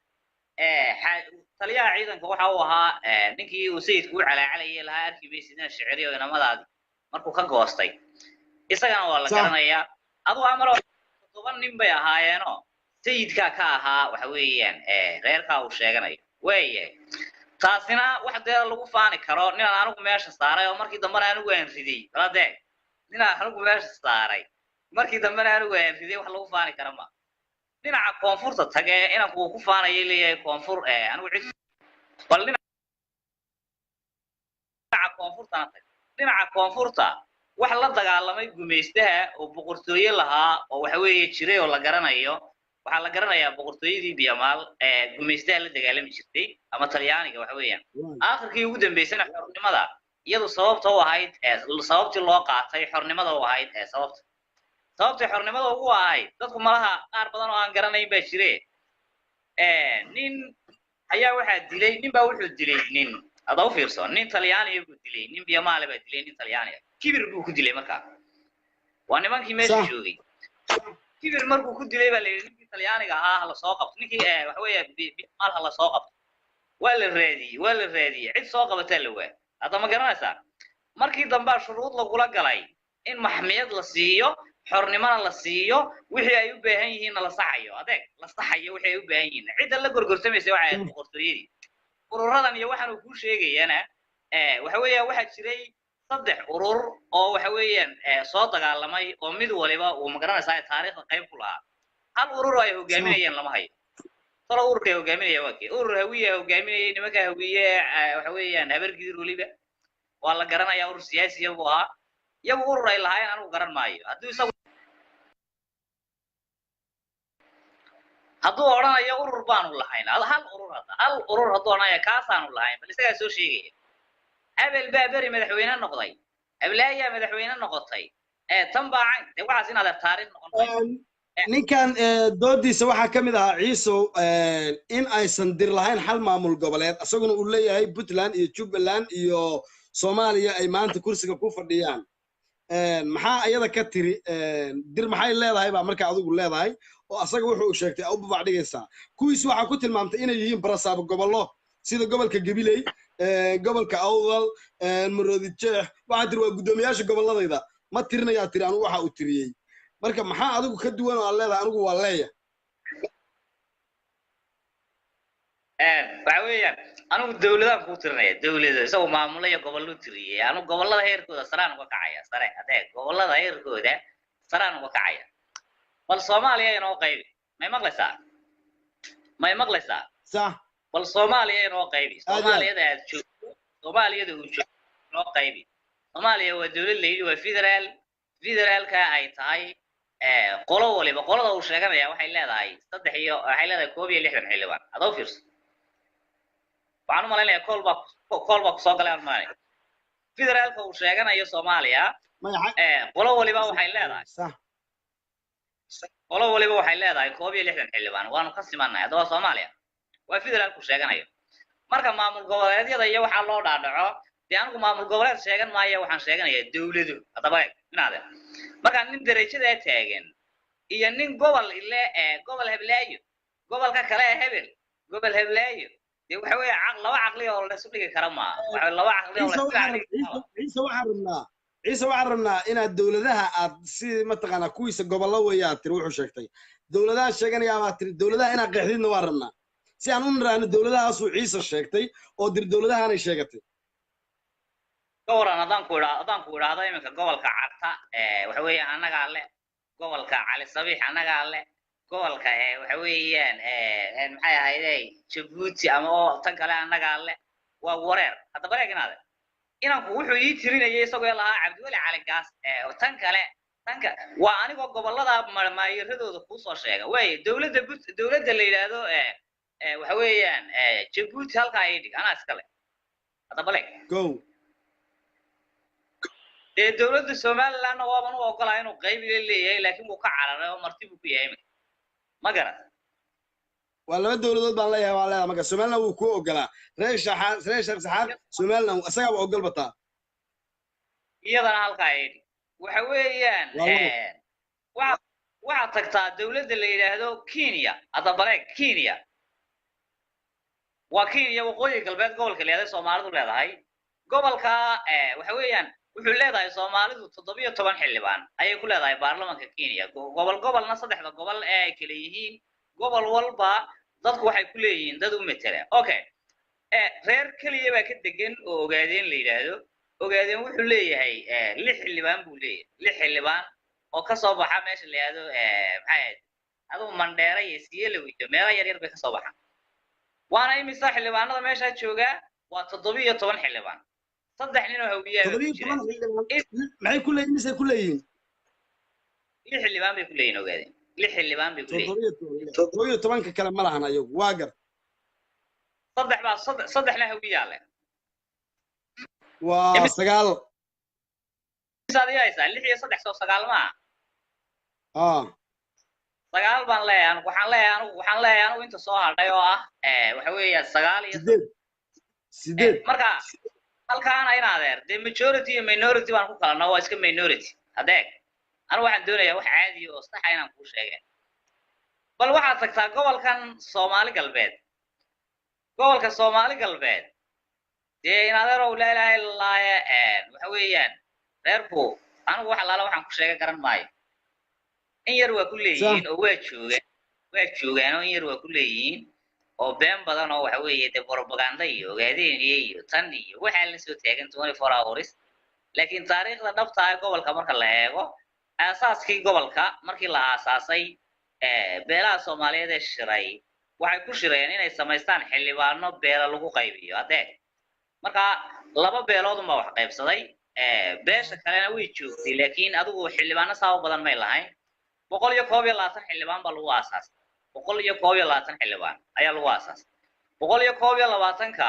taliyaha ciidanka waxa uu ahaa ninkii uu sayidku u calaacalayay lahaa arkiibaysidina shiciriyo inamadaadi markuu ka goostay isagana waa la garanayaa aduu amaro 7 nin bay ahaayeeno sayidka ka ahaa waxa weeyaan reerka uu sheeganayo weeye taasina wax deer lagu faani karo nin aan anigu meesha saaray oo markii dambe anigu aan riday balade nin aan anigu meesha saaray markii dambe anigu aan riday wax lagu faani karo ma dhinaca koonfurta tagay inaan ku faanayay leeyahay koonfur anigu cid bal dhinaca koonfurta wax la dagaalamay gumaystaha oo boqortooyo lahaa oo waxa weeye jiray oo la garanayo waxa la garanayaa boqortooyadii Biyamaal gumaystaha la dagaalami jirtay ama Talyaaniga waxa weeyaan aakhirkii ugu dambeysana xornimada iyadu sababta u ahayd sababtii loo qaatay xornimada u ahayd sababtii xornimada ugu ahayd dadku malaha qaar badan oo aan garanayn baa jiray nin ayaa waxa dilay nin baa wuxuu dilay nin ada u fiirso nin Talyaani buu dilay nin Biyamaal baa dilay nin Talyaani kibir buu ku dilay markaa waa nimankii meesha joogay kibir markuu ku dilay baa leeyahay ninkii Talyaaniga ahaa la soo qabto ninkii waxa weeye Biyamaal la soo qabto waa la raadiyay cid soo qabatay la waa hada ma garanaysaa markii dambe shuruud lagu la galay in maxmiyad la siiyo xornimada la siiyo wixii ay u baahan yihiin la saxayo adeeg la saxayo wixii ay u baahan yihiin cid la gorgortamaysa waxa ay boqortooyadii ururadan iyo waxaan ku sheegayana waxa weeye waxa jiray 3 urur oo waxa weeyaan soo dagaalamay oo mid waliba uu magaranaysaa taariikhda qayb ku lahaa hal urur ay hogaaminayeen lama hayo tolo ururka hogaaminaya waa kii urur hawiye hogaaminayay nimanka hawiye waxa weeyaan habargidir waliba waa la garanayaa urur siyaasi ah waa iyagu urur ay lahaayeen anigu garan maayo haddii isagu hadduu odhanayo urur baanu lahayn hal urur hadduu odhanayo kaasaanu lahayn bal isagaa soo sheegaya hebel baa beri madaxweyne noqday heblaayaa madaxweyne noqotay tan baa cayn dee waxaas inaad taariikh noqon mayso ninkan doodiisa waxaa ka mid ahaa ciisow in aysan dir lahayn hal maamul goboleed isaguna uu leeyahay puntland iyo jubbaland iyo soomaaliya ay maanta kursiga ku fadhiyaan maxaa ayada ka tiri dir maxay leedahay baa marka adigu leedahay oo asaga wuxuu sheegtay u babac dhigaysaa kuwiis waxaa ku tilmaamtay inay yihiin barasaabo gobollo sida gobolka gabiley gobolka awdal maroodi jeex waxaa tiri waa guddoomiyaasha gobolladayda ma tirinayaa tiri anigu waxa uu tiriyey marka maxaa adigu ka duwan oo aan leedahay anigu waa leeya waxa weeyaan anigu dawladaan kuu tirinaya dawlada isagoo maamula iyo gobollo tiriyey anigu gobollada heerkooda saraan uga kacaya sare adeeg gobollada heerkooda saraan uga kacaya bal soomaaliya inoo qaybi may maqlaysaa sax bal soomaaliya inoo qaybi soomaaliyada aad joogto soomaaliyada uu joogto inoo qaybi soomaaliya waa dawlad la yidhi waa federaalka ay tahay qolo waliba qolada uu sheeganaya waxay leedahay 61 xildhibaan adoo fiirso waxaan u malaynayaa kool baa kusoo galay aan maanay federaalka uu sheeganayo soomaaliya qolo waliba waxay leedahay qolo waliba waxay leedahay 61 xildhibaan waanu ka simannahay haddaba soomaaliya waa federaalku sheeganayo marka maamul goboleedyada iyo waxaa loo dhaadhaco dee anigu maamul goboleed sheegan maayo waxaan sheeganayaa dawladu haddaba inaade marka nin darajadaa taagan iyo nin gobol ile gobol heblaayo gobolka kale hebel gobol heblaayo dee waxa weeye laba caqli oo la isu dhigi kara maaha laba caqli oo ciise waxaan rabnaa inaad dawladaha aad si mataqaanaa kuwiisa gobollo weeye aad tiri wuxuu sheegtay dawladaha sheeganaya amaad tiri dawladaha inaad qeexdidna waan rabnaa si aan u niraahno dawladahaasuu ciise sheegtay oo dir dawladahaanay sheegatay كوران أدان كورا هذا يمكن قبل كعرتا وحوي أنا قال له قبل كعلي صبيح أنا قال له قبل وحويان محي هاي جبوتي أما تنقل أنا قال له وورير هذا بريء هذا إنا وحوي ترين يسوق الله عبد ولا على الجاس وتنقل وأنا قبل الله ما يردوا دخوص وشيء وين دولة اللي هذا وحويان جبوتي هالكايدك أنا أسكله هذا بريء go دولة الصومال لأنه هو من وقال إنه قريب للي لكن مكعر ومرتبه في أيام ما قرأ ولا دولة بان لا ولا ما قال سومالنا وكو أقلا ريش سحاب سومالنا وأسقى وأقل بطا يلا هالقايد وحويان وعطكتا دولة اللي هذا كينيا هذا بريك كينيا وكينيا وقوي قلبات قول كلي هذا صومال ولا هاي قبل كا وحويان wuxuu leedahay Soomaalidu 17 xildhibaan ayay ku leedahay baarlamaanka Kenya gobolna saddexda gobol ee ay kala yihiin gobol walba dadku waxay ku leeyihiin dad u metela okay reer kaliya baa ka degan oo ogaadeen la yiraahdo ogaadeen wuxuu leeyahay 6 xildhibaan buu leeyahay 6 xildhibaan oo ka soo baxa meesha la yiraahdo maxay adoo Mandheera iyo Sielewiyo meelo yar yar bay ka soo baxaan waana imisa xildhibaanada meesha jooga waa 17 xildhibaan صدق إنه هوية. معي كله إنسى كلهين. ليه اللي بام بكلهين وقاعدين. ليه اللي بام بكلهين. تضويه طبعا كلام ملا هنا يوم واقر. صدق بقى صدق له هوية عليه. وسقال. صدق يسأل اللي هي صدق سقال ما. سقال بان لا أنا وحن لا أنا وأنت صاحب أيوة وحوي سقال. سديد. مركا. halkaan ay naadeer de majority iyo minority baan ku kala noo iska minority adeeg anu waxaan doonayaa wax caadi oo sax ah inaan ku sheegay bal waxa tagtaa gobolka Soomaali galbeed de inaadeer oo la ilaaha illallah waxa weeyaan reerku anu wax laala waxaan ku sheegay garan maayo in yar waa ku leeyihiin oo waa joogaan oo in yar waa ku leeyihiin oo been badan oo waxa weeye de propaganda iyo ogaadeen iyo tan iyo waxa la soo taagan 24 hours laakiin taariikhda dhabta ah gobolka marka la eego asaaskii gobolka markii la aasaasay beelaha Soomaaliyeed ee shiray waxay ku shireen inay sameystaan xildhibaano beela lagu qaybiyo adeeg marka laba beelood ma wax qaybsaday beesha kalena way joogtay laakiin adigu xildhibaano saabo badan ma lahayn 121 xildhibaan baa lagu aasaasay boqol iyo koob iyo labaatan xildhibaan ayaa lagu aasaasay boqol iyo koob iyo labaatanka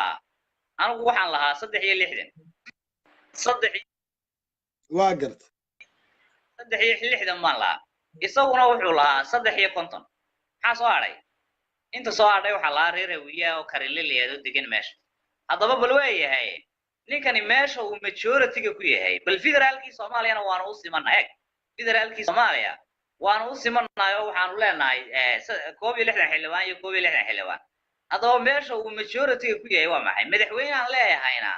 anigu waxaan lahaa 360 waa garta 360 baan lahaa isaguna wuxuu lahaa 350 maxaa soo hadhay inta soo hadhay waxaa lahaa reer hawiya oo karileleedo degan meesha haddaba bal waayahay ninkani meesha uu majority-ga ku yahay bal federaalkii Soomaaliyana waana u simanaa eeg federaalkii Soomaaliya waana u simanaa oo waxaanu leenahay 61 xildhibaan iyo 61 xildhibaan haddaba meesha uu majority-ga ku yahay waa maxay madaxweynahan leeyahayna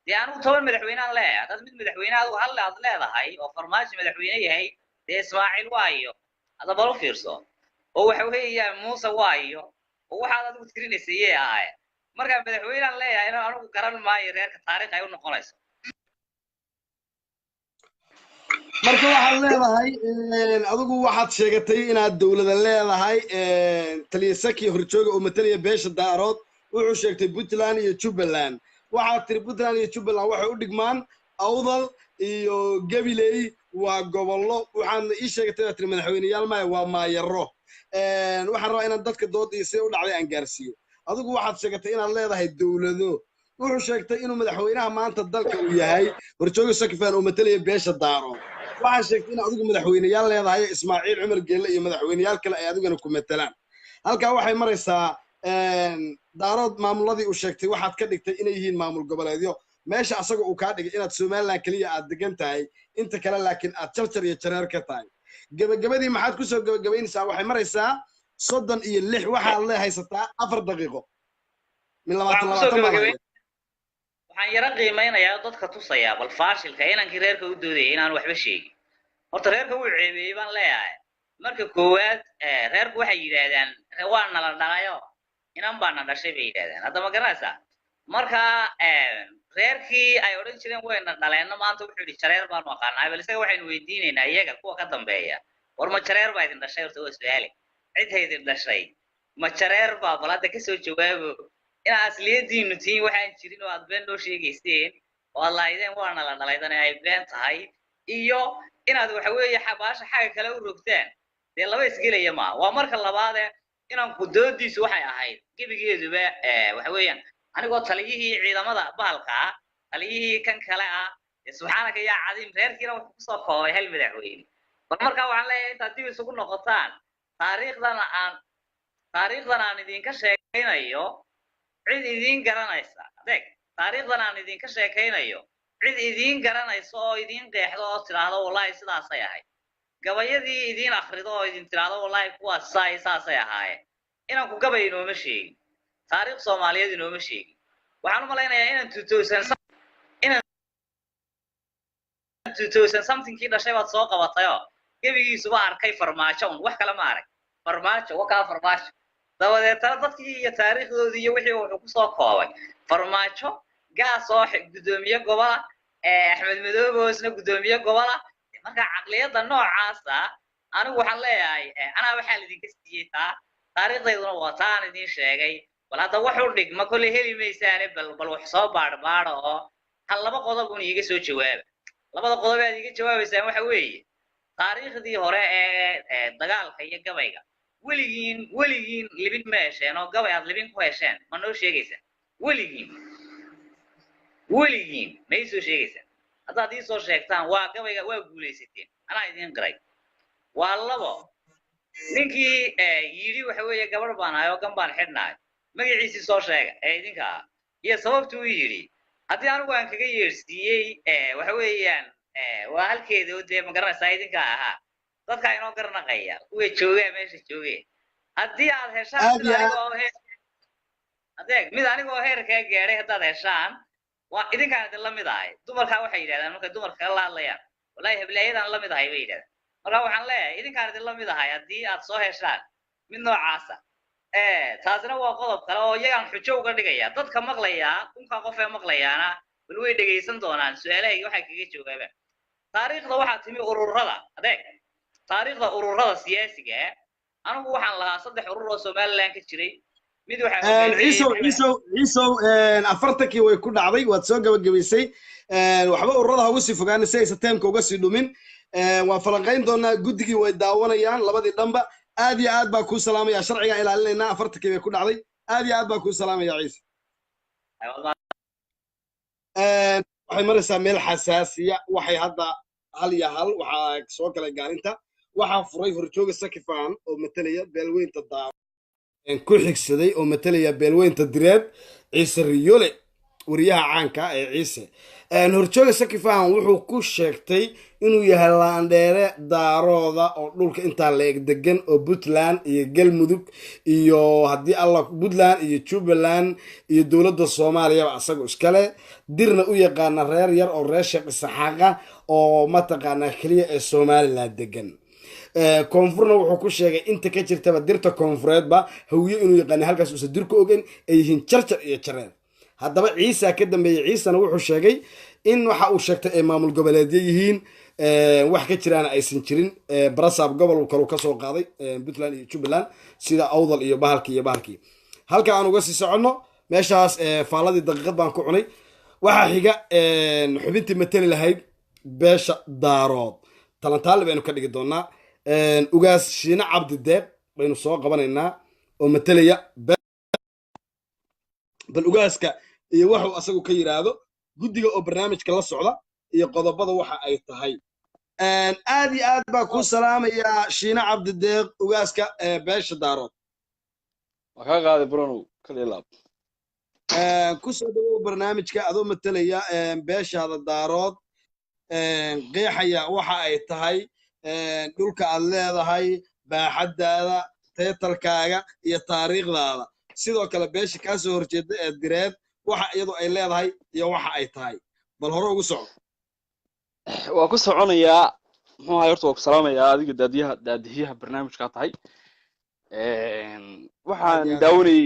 dee anigu 10 madaxweynahan leeyahay dad mid madaxweyne adigu hal aad leedahay oo farmaajo madaxweyne yahay dee Ismaaciil waayo haddaba loo fiirso oo waxa weeyaan Muuse waayo oo waxaad adigu tirinaysay ahay marka madaxweynahan leeyahay inuu anigu garan maayo reerka taariikh ay u noqonayso marka waxaad leedahay adigu waxaad sheegatay inaad dawladda leedahay taliya saki horjooga oo matalaya beesha daarood wuxuu sheegtay Puntland iyo Jubaland waxaad tiri Puntland iyo Jubaland waxay u dhigmaan awdal iyo gabiley waa gobollo waxaan ii sheegatay inaad tiri madaxweynayaal ma waa maayaro waxaan rabaa inaan dadka doodiisa u dhacday aan gaarsiiyo adigu waxaad sheegatay inaad leedahay dawlado wuxuu sheegtay inuu madaxweynaha maanta dalka uu yahay horjooga sakifaan oo matalaya beesha daarood waxaan sheegtay in adigu madaxweynayaal leedahay Ismaaciil Cumar Geelle iyo madaxweynayaal kale ay adiguna ku matalaan halka waxay maraysaa daarood maamuladii uu sheegtay waxaad ka dhigtay inay yihiin maamul goboleedyo meesha asaga uu ka dhigay inaad Soomaaliland kaliya aad degan tahay inta kale laakiin aad jarjar iyo jareer ka tahay gabagabadii maxaad ku soo gabagabaynaysaa waxay maraysaa 36 waxaad leehaysataa 4 daqiiqo min 20 waxaan yara qiimeynayaa dadka tusaya bal faashilka inankii reerka u doodayay inaan waxba sheegin horta reerka uu ceebeeyay baan leeyahay marka koowaad reerku waxay yiraahdaan waa nala dhalayo inan baan dhashay bay yiraahdaan hadda ma garanaysaa marka reerkii ay oran jireen wayna dhaleena maanta wuxuu yiri jareer baan waqaanay bal isaga waxaan weydiinaynaa iyaga kuwa ka dambeeya war ma jareer baa idin dhashay horta waa su'aal cid haydin dhashay ma jareer baa balada ka soo jawaabo ina asliyadiinu tiin waxaan jirin oo aad been loo sheegaysteen oo aad lahaydeen waana la dhalaydan ay been tahay iyo inaad waxa weeye xabaasha xaga kale u rogtaan dee laba isgelaya ma waa marka labaad inaan ku doodiisu waxay ahayd gebigeeduba waxa weeyaan anigoo taliyihii ciidamada bahalka taliyihii kan kale ah subxaanaka yaa cadiim reerkiina wuxuu kusoo koobay hal madaxweyne marka waxaan leeyahay intaad dib isugu noqotaan taariikhdan aan idinka sheekaynayo cid idin garanaysa adeeg taariikhdan aan idinka sheekaynayo cid idin garanayso oo idin qeexdo oo tiraahdo wallahi sidaas ay ahayd gabayadii idin akhrido oo idin tiraahdo wallahi kuwaas saas ay ahaayeen inaan ku gabay inooma sheegin taariikh Soomaaliyeed inooma sheegin waxaan u malaynayaa inaan 2000 something kii dhashay baad soo qabatay oo gabigiisuba arkay farmaajo wax kale ma arag farmaajo wakaa farmaajo dabadeetana dadkii iyo taariikhdoodii iyo wixii wuxuu ku soo koobay farmaajo gaas oo gudoomiye gobola Axmed Madoobe hoosna gudoomiye gobola marka aqliyada noocaas anigu waxaan leeyahay anaa waxaa la idinka siiyay taariikhdeeduna waa taan idin sheegay bal hadda wax u dhigma kulli heli maysaane bal wax soo baadhbaadho oo hal laba qodob uu iga soo jawaaba labada qodob aad iga jawaabaysaan waxa weeye taariikhdii hore ee dagaalka iyo gabayga weligiin libin ma hesheen oo gabay aad libin ku hesheen ma noo sheegaysaa weligiin ma ii soo sheegaysaa haddaad ii soo sheegtaan waa gabayga waa guulaysateen anaa idin qiray waa labo ninkii yidhi waxa weeye gabadh baan ahay oo gan baan xidhnahay magaciisii soo sheega ee idinka ah iyo sababtu uu yidhi haddii anigu aan kaga yeersiiyey waxa weeyaan waa halkeeda oo dee ma garanaysaa idinka ahaa dadka inoo garnaqaya kuwa jooga meesha joogay haddii aad heshaan mid anigoo heerka gaaray haddaad heshaan waa idinkaan idin la mid ahay dumarka waxay yiraahdaan markay dumarka la hadlayaan wallahi hablaayadaan la mid ahay bay yiraahdaan marka waxaan leeyahay idinkaan idin la mid ahay haddii aad soo heshaan mid noocaas taasina waa qodob kale oo iyagaan xujo uga dhigaya dadka maqlaya kunka qof ee maqlayaana bal way dhageysan doonaan su'aalaha waxay kaga jawaabaan taariikhda waxaa timi ururada adeeg taariikhda ururada siyaasiga anigu waxaan lahaa 3 urur oo Soomaaliland ka jiray mid ciisow afartankii way ku dhacday waad soo gabagabaysay waxba ururada ugu sii fogaanay si ay sateemka uga sii dhumin waa falanqayn doonaa guddigii way daawanayaan labadii dhanba aad iyo aad baa kuu salaamaya sharciga ilaalinaynaa afartankii bay ku dhacday aad iyo aad baa kuu salaamaya ciise waxay maraysaa meel xasaasiya waxay hadda hal iyo hal waxaa soo galay gaalinta waxaa furay horjooga sakifaan oo matalaya beelweynta ku xigsaday oo matalaya beelweynta direed ciise riyole wariyaha caanka ee ciise horjooga sakifaan wuxuu ku sheegtay inuu yahay laandheere daarooda oo dhulka intaa la eg degan oo puntland iyo galmudug iyo haddii alla puntland iyo jubbaland iyo dowladda soomaaliyaba asagoo iskale dirna u yaqaana reer yar oo reer sheekh isaxaaqa oo mataqaanaa keliya ee somaliland degan koonfurna wuxuu ku sheegay inta ka jirtaba dirta koonfureedba hawiye inuu yaqaana halkaas uusa dir ku ogen ay yihiin jarjar iyo jareer haddaba ciisa ka dambeeyey ciisana wuxuu sheegay in waxa uu sheegtay ay maamul goboleedyo yihiin wax ka jiraana aysan jirin barasaab gobol kalu ka soo qaaday puntland iyo jubbaland sida awdal iyo bahalkii halka aan uga sii soconno meeshaas faaladii daqiiqad baan ku cunay waxaa xiga xubintii matali lahayd beesha daarood talantaali baynu ka dhigi doonaa ugaas shiine cabdi deeq baynu soo qabanaynaa oo matalaya bal ugaaska iyo waxuu asagu ka yidhaahdo guddiga oo barnaamijka la socda iyo qodobada waxa ay tahay aad iyo aad baa kuu salaamayaa shiine cabdideeq ugaaska beesha daarood waa kaa qaaday bruno kalilaab ku soo dhawow barnaamijka adoo matalaya beeshaada daarood qeexaya waxa ay tahay dhulka aad leedahay baaxaddaada teetalkaaga iyo taariikhdaada sidoo kale beesha kaa soo horjeeda ee direed waxa iyadu ay leedahay iyo waxa ay tahay bal hore ugu soco waa ku soconayaa muxuu ahay horta waa ku salaamayaa adiga daadiyaha barnaamijkaa tahay waxaan daawanayey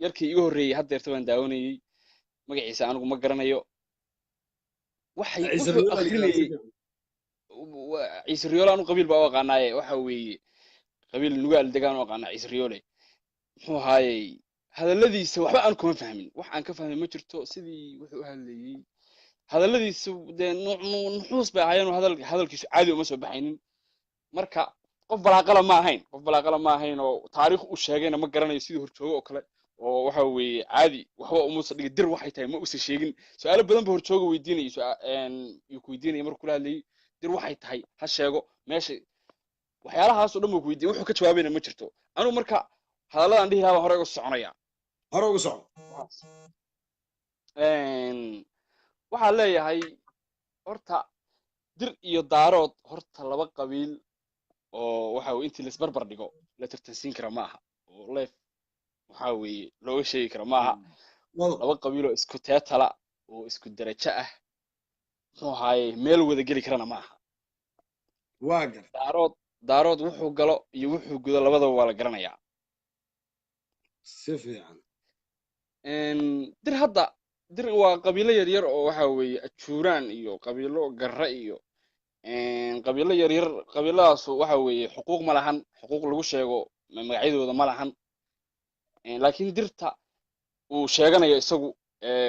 yarkii iga horreeyey haddeerta baan daawanayey magaciisa anigu ma garanayo wuxuu akrinayey ciise riyoole anu qabiil baa u aqaanaaye waxa weeye qabiil nugaal degaan u aqaanaa ciise riyoole muxuu ahaayey hadalladiisa waxba aan kuma fahmin wax aan ka fahmin ma jirto sidii wuxuu u hadlayey hadalladiisu dee nuxuus bay ahaayeen hadalkiisu caadi uma soo baxaynin marka qof balaaqala ma ahayn oo taariikh u sheegayna ma garanayo sidii horjoogo oo kale oo waxa weeye caadi waxba umuusa dhigay dir waxay tahay ma usa sheegin su-aalo badan ba horjooga weydiinayuu ku weydiinaya markuu kula hadlayey dir waxay tahay ha sheego meesha waxyaalahaasoo dhan buu ku weydiiyey wuxuu ka jawaabayna ma jirto anugu marka hadalladan dhihi lahaa baan hore uga soconaya waxaa leeyahay horta dir iyo daarood horta laba qabiil oo waxa weye intii laisbarbar dhigo la tartansiin kara ma aha oo leef waxa weeye looga sheegi kara ma aha laba qabiil oo isku teetala oo isku darajo ah muxuu ahaaye meel wada geli karana ma aha daarood wuxuu galo iyo wuxuu gudo labadaba waa la garanayaa si fiican dir waa qabiilo yaryar oo waxa weeye ajuuraan iyo qabiilo garre iyo qabiilo yaryar qabiiladaas waxa weeye xuquuq ma lahan xuquuq lagu sheego magacyadooda ma lahan laakiin dirta uu sheeganayo isagu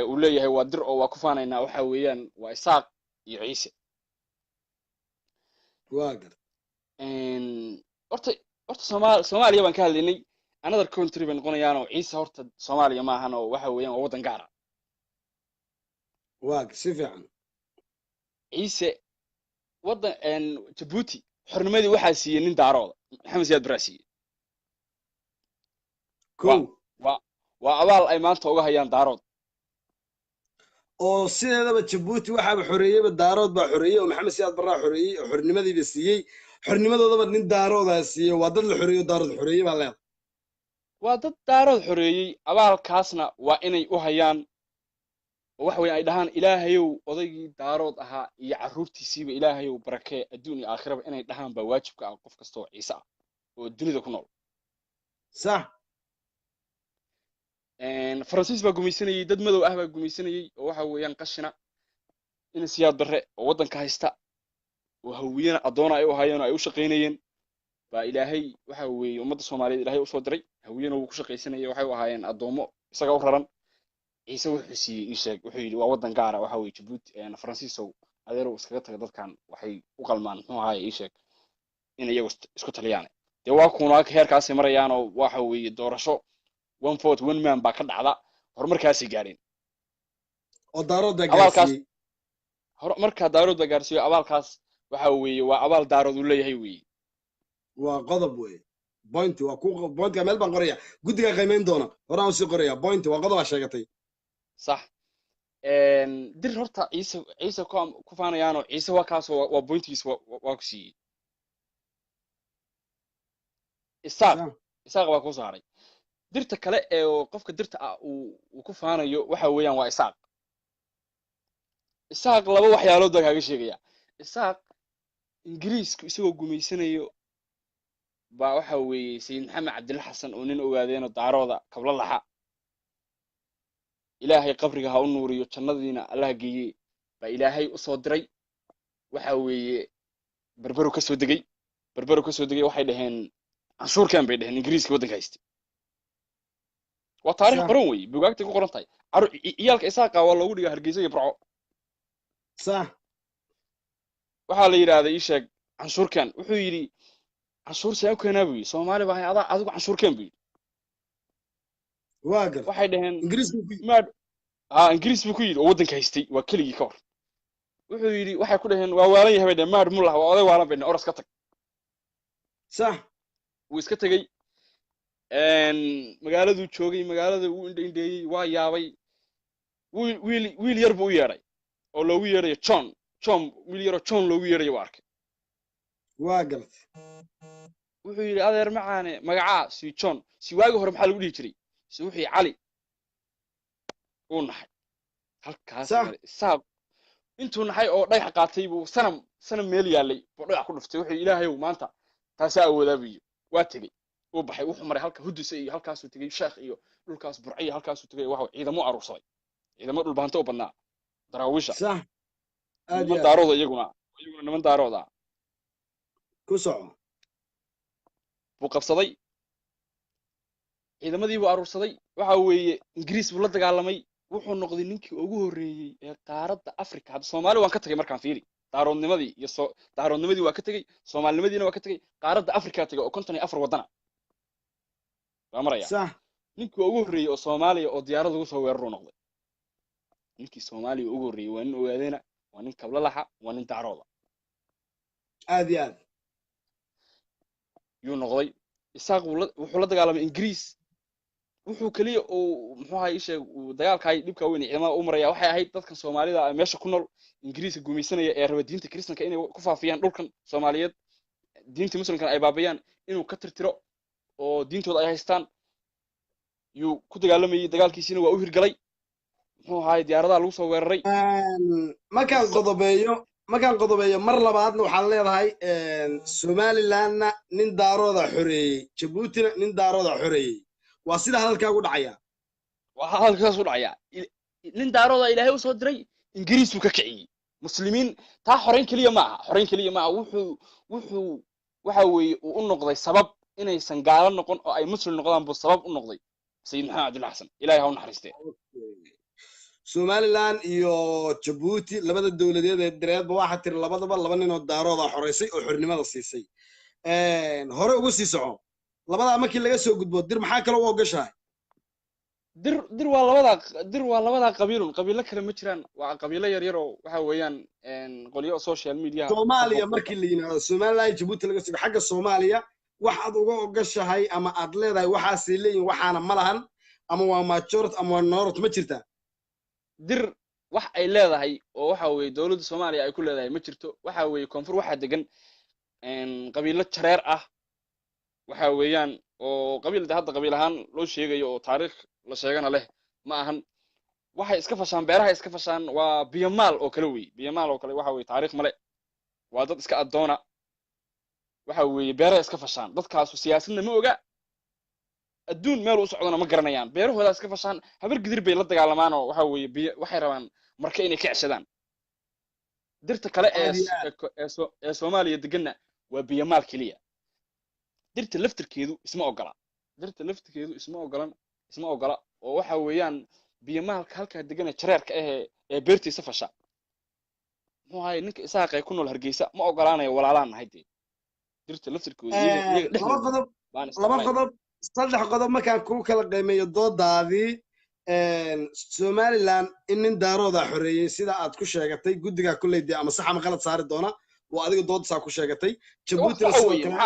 uu leeyahay waa dir oo waa ku faanaynaa waxa weeyaan waa isaaq iyo ciise horta soomaaliya baan ka hadlaynay another country bay noqonayaanoo ciise horta soomaaliya ma ahan oo waxa weeyaan waa waddan gaara si fiican ciise waddan jabuuti xornimadii waxaa siiyey nin daarooda maxamed siyaad baraa siiyey waa abaal ay maanta uga hayaan daarood oo sideedaba jabuuti waxaaba xoreeyeyba daarood baa xoreeyey oo maxamed siyaad baraa xoreeyey oo xornimadiiba siiyey xornimadoodaba nin daaroodaa siiyey waa dad la xoreeyo daarood xoreeyey baa leedahay waa dad daarood xoreeyey abaalkaasna waa inay u hayaan oo waxa weeye ay dhahaan ilaahayow odaygii daarood ahaa iyo carruurtiisiiba ilaahayow barakee adduun iyo aakhiraba inay dhahaan baa waajibka ah qof kasta oo ciise ah oo dunida ku nool sax faransiis baa gumaysanayey dad madow ah baa gumaysanayey oo waxa weeyaan qashina in siyaad barre oo waddanka haysta oo hawiyana addoona ay u ahaayeen oo ay u shaqaynayeen baa ilaahay waxa weeye ummadda soomaaliyeed ilaahay usoo diray hawiyana wuu ku shaqaysanayay waxay u ahaayeen addoommo isaga u raran ciise wuxuu siiyey ii sheeg wuxuu yidhi waa waddan gaara waxa weeye jabuuti faransiisow adeerow iskaga taga dadkan waxay u qalmaan muxuu ahaaye ii sheeg in iyagu isku taliyaan dee waa kuna heerkaasay marayaanoo waxa weeye doorasho one vote one man baa ka dhacda horumarkaasay gaadheen oo daarood baa abaalkaas gaarsiiyey markaa daarood baa gaarsiiyo abaalkaas waxa weeye waa abaal daarood uu leeyahay weeye waa qodob wey point waa ku pointka meel baan qoraya guddiga qiimeyn doona horaan usii qoraya point waa qodob aa sheegatay sax dir horta ciise ku faanayaanoo ciise waa kaasoo waa pointkiisa waa ku siiyey isaaq baa ku saaray dirta kale ee qofka dirta ah uu ku faanayo waxa weeyaan waa isaaq laba waxyaalood baa kaaga sheegaya isaaq ingiriisku isagoo gumaysanayo baa waxa weeye sayid maxamed cabdilla xasan oo nin ogaadeenoo daarooda kabla laxa ilaahay qabriga ha u nuuriyo jannadiina allaha geeye baa ilaahay u soo diray waxa weeye berberu ka soo degay waxay dhaheen canshuurkan bay dhaheen ingiriiska waddanka haystay waa taarikh qoran weeye bugaagtay ku qoran tahay ciyaalka isaaqa waa loogu dhigaa hargeysa iyo burco sax waxaa la yidhaahday ii sheeg canshuurkan wuxuu yidhi canshuur saan u keenaa buu yidhi soomaali baa adaa adigu canshuurkeen buu yidhi waa gar waxay dhaheen ingiriis buu ku yidhi oo waddanka haystay waa keligii ka hor wuxuu yidhi waxay ku dhaheen waa waalan yahay bay dhaheen maad mullah waa oday waalan bay dhaheen oras ka tag sax wuu iska tegey magaaladuu joogay magaalada wuu indhaindheeyey waa yaabay wiil yar buu u yeedhay oo loogu yeedhayo john wiil yaroo john loogu yeedhayo waa arkay waa gartay wuxuu yidhi adeer macaane magacaa si john si waagi hore maxaa lagu dhihi jiray si wuxuu cali uu naxay halkaas isaaq intuu naxay oo dhagax qaatay buu sanam meel yaalay buu dhagax ku dhuftay wuxuu ilaahayow maanta taasaa awoodaabiyo waa tegey uu baxay wuxuu maray halka hudisa iyo halkaasuu tegey sheekh iyo dhulkaas burciya halkaasuu tegey waxa ciidamo aruursaday ciidamo dhulbaanto u badnaa daraawiisha sax niman daarooda iyaguna niman daarooda ku soco buu qabsaday ciidamadii buu aruursaday waxa weeye ingiriis buu la dagaalamay wuxuu noqday ninkii ugu horreeyey ee qaaradda africa hadda soomaali waan ka tagay markaan fiiri daaroodnimadii waa ka tegey soomaalinimadiina waa ka tegey qaaradda africa tegay oo 54 waddana waa maraya sax ninkii ugu horreeyey oo soomaaliya oo diyaarad ugu soo weeraruu noqday ninkii soomaaliya ugu horreeyey waa nin ogaadeena waa nin kabla laxa waa nin daarooda aad iyo aad yuu noqday isaaq wuxuu la dagaalamay ingiriis wuxuu kaliya oo muxuu ahaa isheeg dagaalka dhibka weyn ciidamada u maraya waxay ahayd dadkan Soomaalida ah meesha ku nool ingiriiska gumaysanaya ee raba diinta kristanka inay ku faafiyaan dhulkan Soomaaliyeed diinta muslimka ay baabayaan inuu ka tirtiro oo diintooda ay haystaan yuu ku dagaalamayay dagaalkiisina waa u hirgalay muxuu ahaa diyaaradaha lagu soo weeraray markaan qodobeeyo mar labaadna waxaad leedahay Somalilandna nin daarooda xoreeyey Djiboutina nin daarooda xoreeyey waa sida hadalkaagu dhacaya waa hadalkaas u dhacaya nin daarooda ilaahay u soo diray ingiriis uu ka kiciyay muslimiin taa xoreyn kaliya ma aha wuxuu waxa weeye uu u noqday sabab inaysan gaalo noqon oo ay muslim noqdaan buu sabab u noqday sayid maxamed cabdilla xasan ilaahay ha u naxariistee Somaliland iyo Djibouti labada dawladeed ee direedba waxa tir labadaba laba nin oo daarooda xoreysay oo xornimada siisay hore ugu sii soco labada markii laga soo gudbo dir maxaa kale u ogashahay dir waa labada qabiilo kale ma jiraan waa qabiilo yar yar oo waxa weeyaan qoliyo social media Soomaaliya markii la yiraahdo Somaliland Djibouti laga soo xagga Soomaaliya waxaad uga ogashahay ama aad leedahay waxaas leeyin waxaana ma lahan ama waa majority ama waa north ma jirtaa dir wax ay leedahay oo waxa weeye dawladda Soomaaliya ay ku leedahay ma jirto waxa weeye koonfur waxa degan qabiilo jareer ah waxa weeyaan oo qabiilada hadda qabiil ahaan loo sheegayo oo taariikh la sheegana leh ma ahan waxay iska fashaan beeraha iska fashaan waa biyamaal oo kale waxa weeye taariikh male waa dad iska adoona waxa weeye beeraha iska fashaan dadkaas siyaasadna ma oga adduun meel u socdana ma garanayaan beerahooda iska fashaan habar gidir bay la dagaalamaan oo waxa weeye waxay rabaan marka inay ka ceshadaan dirta kale ee Soomaaliya deganna waa biyamaal kaliya dirta laftirkeedu isma ogola oo waxa weeyaan biyamaalka halka degan jareerka ee beertiisa fasha muxuu ahay ninka isaaqay ku nool Hargeysa ma ogolaanayo walaalaan nahay dirta laftirkooda iyaga laba dhexdooda qodob baan laba isjeclayn qodob saddex qodob markaan kuu kala qiimeeyo doodaadii somaliland in nin daarooda xoreeyey sida aad ku sheegatay guddigaa kolley dee ama sax ama qalad saari doona oo adiga doodsaa ku sheegatay wax jabuutina saxa sidoo weeye kale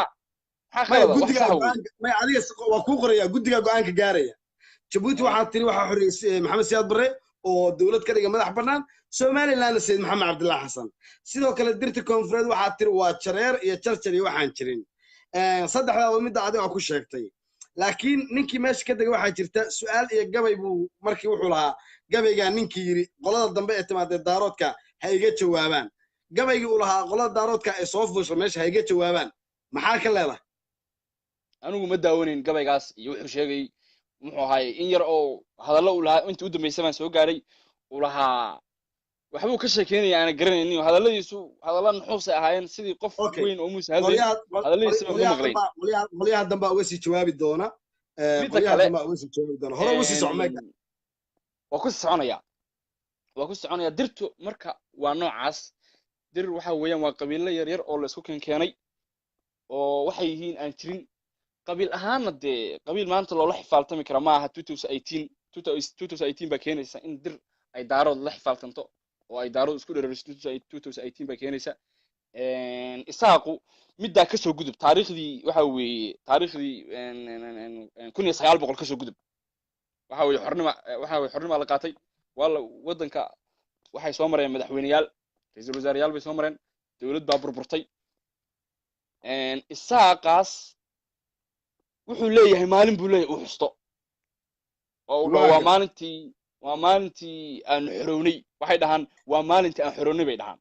maxaa maya khalada wax guddigaa saxa weeye go-aanka maya adiga waa kuu qoraya guddigaa go-aanka gaaraya jabuuti Eh, waxaa tiri waxaa xoreeyey maxamed siyaad barre oo dowlad ka dhiga madax bannaan somalilandna sayid maxamed cabdillah xasan sidoo kale dirta koonfureed waxaa tiri waa jareer iyo jarjar iyo waxaan jirin saddexdaaba midda adiga ku sheegtay laakiin ninkii meesha ka degay waxaa jirta su'aal iyo gabay buu markii wuxuu lahaa gabaygaa ninkii yidhi qolada dambe ee timaadee daaroodka ha iga jawaabaan gabaygii uu lahaa qolada daaroodka ee soo fuusha meesha ha iga jawaabaan maxaa ka leedahay anigu ma daawanayn gabaygaas iyo wuxuu sheegay muxuu ahaay in yar oo hadallo uu lahaa intii u dambeysay baan soo gaaray uu lahaa waxbuu ka sheekeynaya aana garanaynin hadalladiisu hadalla nuxuusay ahaayeen sidii qof okay weyn oo muuse hadlay hadalladiisa baan ma maqlayn qolyaha dambaa uga sii jawaabi doona midda qolyaha kale dambaa uga sii jawaabi doona hore uga sii soco meega waa ku soconaya waa ku soconaya dirtu marka waa noocaas dir waxa weeyaan waa qabiilo yar yar oo la isku keenkeenay oo waxay yihiin aan jirin qabiil ahaanna dee qabiil maanta loola xifaaltami kara ma aha 2018 baa keenaysa in dir ay daarood la xifaaltanto oo ay daarood isku dhereriso 2018 baa keenaysa isaaqu middaa kasoo gudub taariikhdii waxa weeye taariikhdii 1900 kasoo gudub waxa weeye xornima la qaatay waa la waddanka waxay soo mareen madaxweyneyaal ra'iisul wasaareyaal bay soo mareen dowlad baa burburtay isaaqaas wuxuu leeyahay maalin buu leeyahay uu xusto oo uu dhaho waa maalintii aan xorownay waxay dhahaan waa maalintii aan xorownay bay dhahaan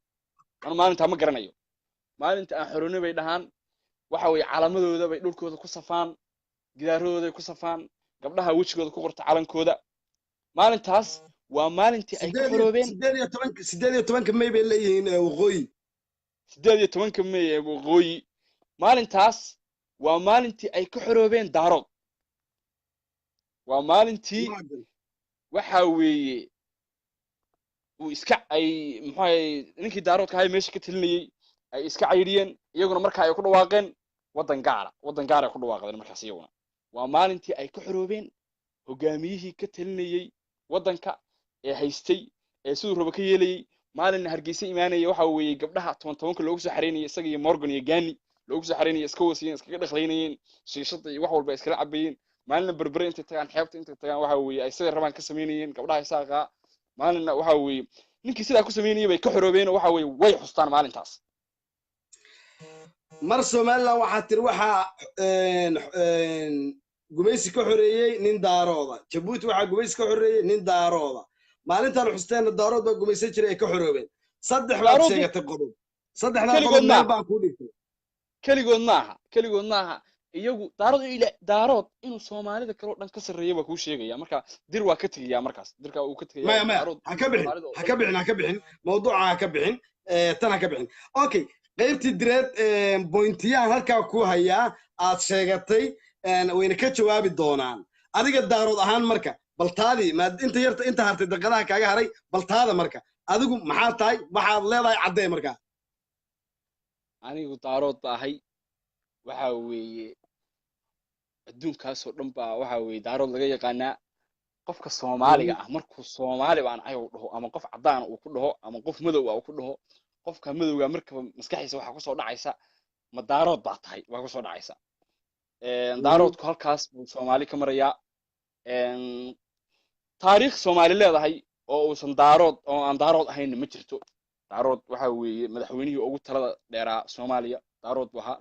anu maalintaa ma garanayo maalintii aan xorownay bay dhahaan waxa weeye calaamadooda bay dhulkooda ku safaan gidaarahooday ku safaan gabdhaha wejigooda ku qorta calankooda maalintaas waa maalintii ay ka xoroobeen 18 may bay leeyihiin waqooyi 18 may ee waqooyi maalintaas waa maalintii ay ka xoroobeen daarood waa maalintii waxa weeye uu iska ay muxuu ahay ninkii daaroodka ahay meesha ka talinayay ay iska cayriyeen iyaguna marka ay ku dhawaaqeen waddan gaar ay ku dhawaaqdeen markaas iyaguna waa maalintii ay ka xoroobeen hogaamiyihii ka talinayay waddanka ee haystay ee siduu rabo ka yeelayay maalinna hargeysa imaanaya waxa weeye gabdhaha 10 loogu soo xareynayay isaga iyo Morgan iyo Gani loogu soo xareynayay iska wasiyeen iskaga dhaqlaynayeen shiishada iyo wax walba iskala cabayeen maalinna berbere intay tagaan xeebta intay tagaan waxa weeye ay sidii rabaan ka sameynayeen gabdhaha isaaqa maalinna waxa weeye ninkii sidaa ku sameynayay bay ka xoroobeen waxa weeye way xustaan maalintaas mar somaliland waxaa tiri waxaa gumaysi ka xoreeyey nin daarooda jabuuti waxaa gumaysi ka xoreeyey nin daarooda maalintan xusteenna daarood baa gumaysan jiray ay ka xoroobeen saddex baad sheegatay qodob saddexdaa qodob meel baan kuu dhigtay keligood maaha iyagu daarood inuu soomaalida kaloo dhan ka sarreeya baa kuu sheegaya marka dir waa ka tegayaa markaas dirka uu ka tegayaa maya ha ka bixin mawduuca ha ka bixin tan ha ka bixin okay qaybtii direed bointiyahan halkaa ku hayaa aad sheegatay wayna ka jawaabi doonaan adiga daarood ahaan marka baltaadii inta hartay daqiiqadaha kaaga haray baltaada marka adigu maxaa tahay waxaad leedahay caddee markaa anigu daarood ba ahay waxa weeye adduunkaasoo dhan baa waxa weeye daarood laga yaqaanaa qofka soomaaliga ah markuu soomaali baan ahay uu dhaho ama qof caddaan uu ku dhaho ama qof madow ah uu ku dhaho qofka madowga markaba maskaxiisa waxaa kusoo dhacaysa ma daarood baa tahay waa kusoo dhacaysa daaroodku halkaas buu soomaali ka marayaa taariikh soomaali leedahay oo uusan daarood oo aan daarood ahayn ma jirto daarood waxa weeye madaxweynihii ugu talada dheeraa soomaaliya daarood buu ahaa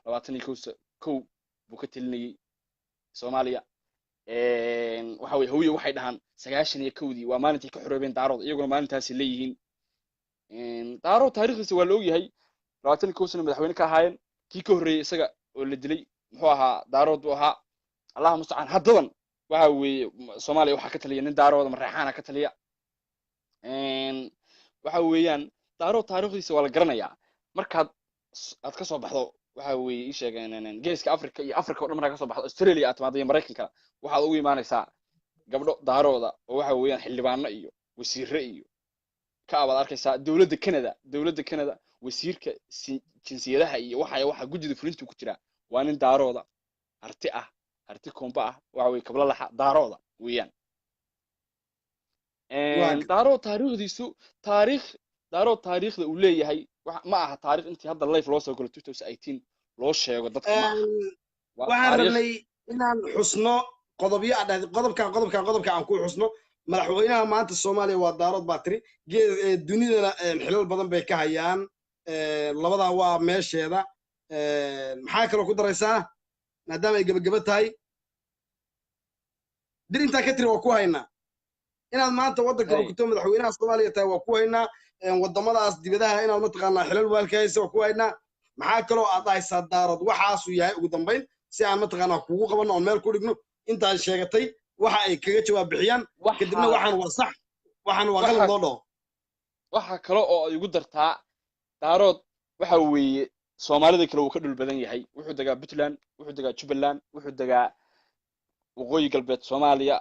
21 buu ka talinayay soomaaliya waxa weeye hawiye waxay dhahaan 91dii waa maalintii ka xoroobeen daarood iyaguna maalintaasi leeyihiin daarood taariikhdiisa waa la ogyahay 21 sano madaxweyne ka ahaayeen kii ka horreeyay isaga oo la dilay muxuu ahaa daarood buu ahaa allah mustacaan haddadan waxa weeye soomaaliya waxaa ka taliya nin daarooda mareexaana ka taliya waxa weeyaan daarood taariikhdiisa waa la garanayaa markaad aad ka soo baxdo waxa weeye ii sheegeen geeska afrika iyo afrika oo dhan markaad ka soo baxdo australia aad timaado iyo maraykanka waxaad ugu imaanaysaa gabdho daarooda oo waxa weeyaan xildhibaano iyo wasiirre iyo ka abaad arkaysaa dowladda Canada wasiirka jinsiyadaha iyo waxa gudida fulintu ku jira waa nin daarooda harti komba ah waxa way kabla laxa daarooda weeyaan daaro taariikhda uu leeyahay ma aha taariikh intii hadda live loo soo galo 2018 loo sheego dadka ma aha waxaan rabnay inaan xusno qodobka aan ku xusno madaxweynaha maanta Soomaaliya waa daarood baatri dunidana xilal badan bay ka hayaan labada waa meesheeda maxaa kale ku daraysaa maadaama ay gabagaba tahay dir inta ka tiri waa ku haynaa inaad maanta waddanka xukunto madaxweynaha Soomaaliya tahay waa ku haynaa wadamadaas dibadaha inaad mataqaanaa xilal waalka hayso waa ku haynaa maxaa kale oo aad haysaa daarood waxaas uu yahay ugu dambeyn si aan mataqaanaa kugu qabanno oo meel ku dhigno intaan sheegatay waxa ay kaga jawaab bixiyaan kadibna waxaan waa sax waxaan waa qalad loo dhaho waxa kale oo ay ugu dartaa daarood waxa weeye Soomaalida kale uu ka dhul badan yahay wuxuu dagaa Puntland wuxuu dagaa Jubaland wuxuu dagaa waqooyi galbeed Soomaaliya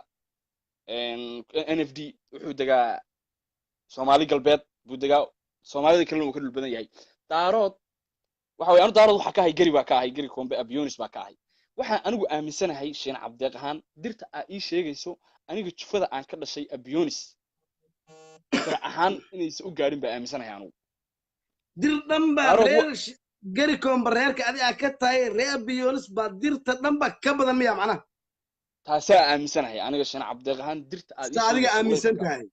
NFD wuxuu dagaa Soomaali galbeed buu dagaa Soomaalida kale uu ka dhul badan yahay daarood waxa weeye anu daarood waxa ka hay gari kombe abionis baa ka hay waxaan anigu aaminsanahay Sheekh Cabdeeq ahaan dirta ay ii sheegayso aniga jufada aan ka dhashay abionis ahaan inaysan u gaarin baa aaminsanahay anigu dir dhanba reer gari kombe reerka adiga ka tahay reer abionis baa dirta dhanba ka badan miya macnaha taasaa aaminsanahay aniga Sheekh Cabdeeq ahaan dirta aad adiga aaminsan tahay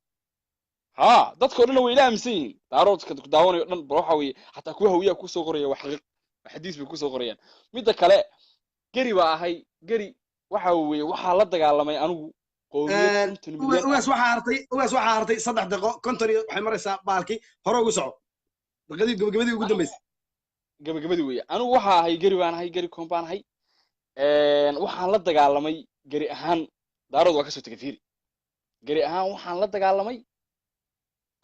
dadka dhan way aaminsan yihiin daaroodka ku daawanayo dhan waxa weeye hatta kuwa hawiya ku soo qoraya wax xadiis bay ku soo qorayaan midda kale gari baa ahay gari waxa weeye waxa la dagaalamay anigu qowmiyad 50 milyan ugaas waxa hartay 3 daqiiqo 50 waxay maraysaa baalki hore ugu soco gabagabadii ugu dambeysay gabagabadii weeye anigu waxa ahay gari baan ahay gari kombaan ahay waxaan la dagaalamay gari ahaan daarood waa ka soo tagay fiiri gari ahaan waxaan la dagaalamay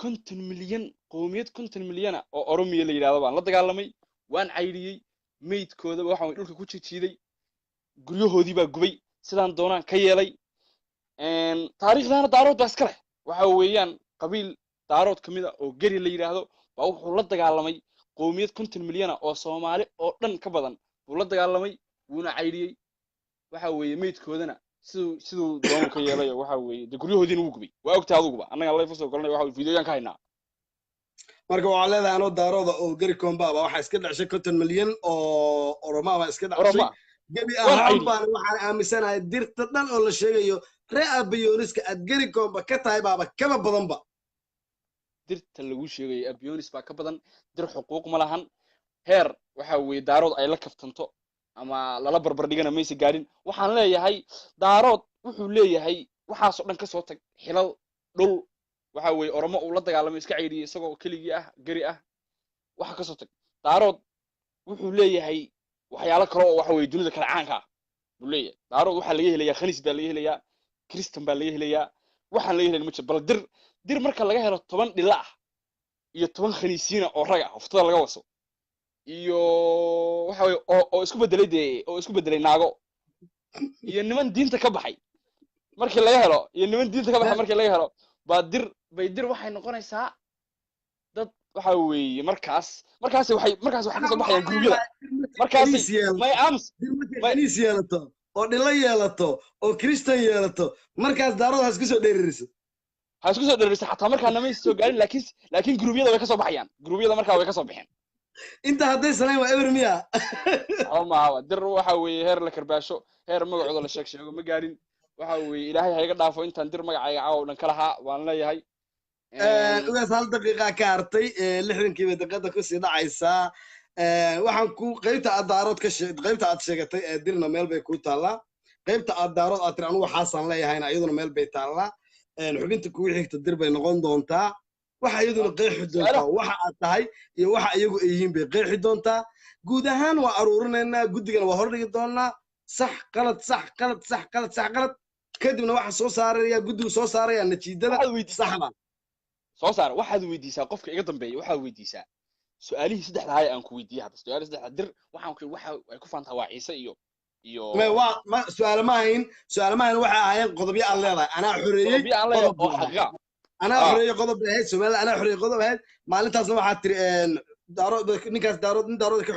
50 milyan qowmiyad 50 milyan oo Oromiya la yiraahdo baan la dagaalamay waan cayriyay meydkooda waxa way dhulka ku jiiday guryahoodii baa gubay sidaan doonaan ka yeelay taariikhdana daarood baa iska leh waxa weeyaan qabiil daarood kamid ah oo gari la yiraahdo baa wuxuu la dagaalamay qowmiyad 50 milyan oo Soomaali oo dhan ka badan buu la dagaalamay wuuna cayriyay waxa weeye meydkoodana sidoo doon ka yeelay waxa weeye guryahoodina uu gubay waa ogtaa aduguba annaga live soo galnay waxa fiidiyoyan ka haynaa marka waxa leedahay anoo daarooda oo gari komba waxa iska dhacshay 50 milyan oo Oromo baa iska dhacshay gabi ahaan baan waxaan aaminsanahay dirta dhan oo la sheegayo reer abiyooniska aad gari komba ka tahay baaba kaba badanba dirta lagu sheegay abionis baa ka badan dir xuquuq ma lahan heer waxa weeye daarood ay la kaftanto ama lala barbar dhigana maysa gaarin waxaan leeyahay daarood wuxuu leeyahay waxaas oo dhan ka soo tag xilal dhul waxa weeye Oromo uu la dagaalamay iska ceyriyay isagoo keligii ah gari ah waxa ka soo tag daarood wuxuu leeyahay waxyaalo kale oo waxa weeye dunida kala caanka ah buu leeyahay daarood waxa laga helayaa khaniis baa laga helayaa kristan baa laga helayaa waxaan laga helayaa ma jiro bal dir marka laga helo 10 dhila ah iyo 10 khaniisiina oo rag ah hoftada laga waso iyo waxa weeye oo isku bedelay naago iyo niman diinta ka baxay markii laga helo iyo niman diinta ka baxay markii laga helo bay dir waxay noqonaysaa dad waxa weeye markaas waxay ka soo baxayaan guryada markaas may khaniis yeelato oo dhila yeelato oo kristan yeelato markaas daarood ha isku soo dheeririso xataa markaana may soo gaarin laakiin guryada way ka soo baxayaan guryada markaa way ka soo baxeen inta hadday sanayn waa eber miya ma hawa dir waxa weeye heer la karbaasho heer magacooda la sheego ma gaarin waxa weeye ilaahay ha iga dhaafo intaan dir magacayga caaw dhan ka lahaa waan leeyahay ugaas hal daqiiqa ka hartay 60 daqiiqada ku sii dhacaysaa waxaan ku qaybta aad daarood ka qaybta aad sheegatay ee dirna meel bay ku taalaa qaybta aad daarood aad tir anigu waxaasan leeyahayna iyaduna meel bay taalaa xubinta kugu xigta dir bay noqon doontaa waxa iyaduna qeexi doontaa waxa aad tahay iyo waxa iyagu ay yihiin bay qeexi doontaa guud ahaan waa aruurinaynaa guddigana waa hordhigi doonaa sax qalad kadibna waxa soo saaraya guddigu soo saaraya natiijada saxda soo saar waxaad weydiisaa qofka iga dambeeya waxaad weydiisaa su'aalihii saddexda ahay aan ku weydiiyay hadda su'aalihii saddexda dir waxaan ku waxa ay ku faantaa waa Ciise iyo su'aal ma ahayn waxa ahayn qodobyo aan leedahay anaa xoreeyay oo xaqiiqa أنا حرية قضب بهاد سومال أنا حرية قضب بهاد ما أنت أصلا واحد تري دارود نكاس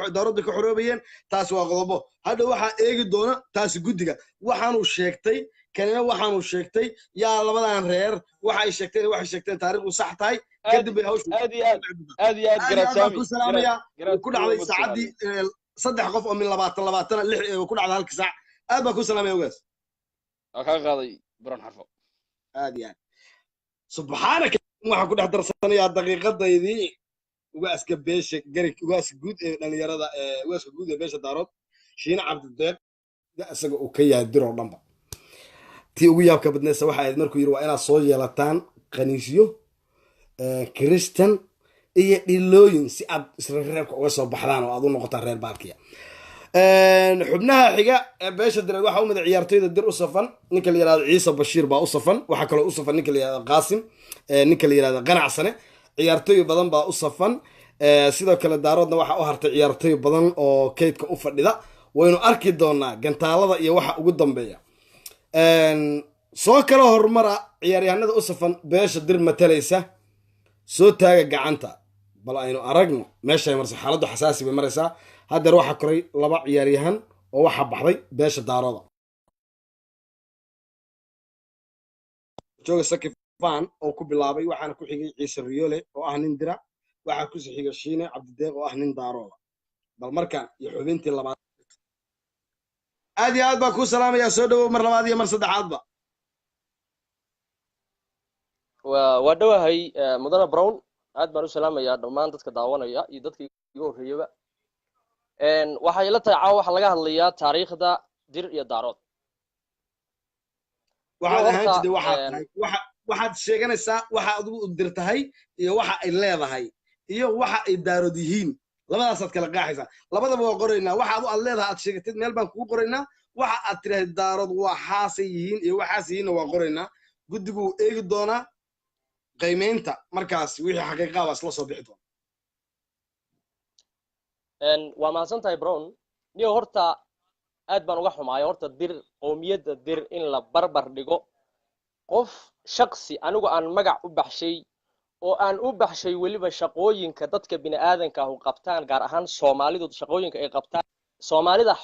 دارود كحروبيين تاس وقضبه هذا واحد إيجي دونا تاس جودجا وحنو شيكتي كان وحنو شيكتي يا الله بدنا نرير واحد شيكتي تاريخ وصح تاي كدب بهوش ادي أنا أبغى كل سلام جراد يا جراد وكل كل على مد سعدي سومالي صدق قف من لباتنا وكل على هالك ساعة أبغى كل سلام يا وجاز ka qaaday buran xarfo هذه يعني سبحانك waxaan ku dhex darsanayaa daqiiqadaydii ugaaska beesha garig ugaaska guud ee dhalinyarada ugaaska guud ee beesha daarood shiina cabdideeq isaga uu ka yahay diroo dhanba tii ugu yaabka badnaysa waxa ahayd markuu yidhi waa inaad soo yeelataan kaniisyo kiristan iyo dhilooyin si aad isreerreerka uga soo baxdaan oo aad u noqotaan reer baalkiya xubnaha xiga ee beesha direed waxa u mid ciyaartoyda dir u safan ninka la yiraahdo ciise bashiir baa u safan waxa kale u safan ninka la yiraahdo qaasim ninka la yiraahdo qanacsane ciyaartoy badan baa u safan sidoo kale daaroodna waxa u hartay ciyaartoy badan oo kaydka u fadhida waynu arki doonaa gantaalada iyo waxa ugu dambeeya soo kala hormara ciyaaryahanada u safan beesha dir matalaysa soo taaga gacanta bal aynu aragno meesha marsa xaaladdu xasaasi bay maraysaa haddeer waxaa koray laba ciyaaryahan oo waxaa baxday beesha daarooda jooga sakifan oo ku bilaabay waxaana ku xigay ciise riyoole oo ah nin dira waxaa ku sii xigay shiine cabdideeq oo ah nin daarooda bal markaan iyo xubintii labaad aad iyo aad baa kuu salaamayaa soo dhawow mar labaad iyo mar saddexaadba waa dhawahay mudane brown aad baan u salaamayaa dhammaan dadka daawanaya iyo dadka igu horreeyaba waxay ila tahay caawa waxaa laga hadlayaa taariikhda dir iyo daarood waxaad ahaan jirtay waxaad sheeganaysaa waxa adigu u dirtahay iyo waxa ay leedahay iyo waxa ay daarood yihiin labadaasaad kala qaaxaysaa labadaba waa qoraynaa waxa aad leedahay aad sheegatid meel baan kugu qoraynaa waxa aad tiraahday daarood waxaasay yihiin iyo waxaas yihiinna waa qoraynaa guddigu wuu eegi doonaa qiimeynta markaas wixii xaqiiqaa baa isla soo bixi doona waa mahadsan tahay brown niyo horta aad baan uga xumaayo horta dir qowmiyadda dir in la barbar dhigo qof shaksi anigu aan magac u baxshay oo aan u baxshay weliba shaqooyinka dadka bini'aadanka ah u qabtaan gaar ahaan soomaalidu shaqooyinka ay qabtaan soomaalida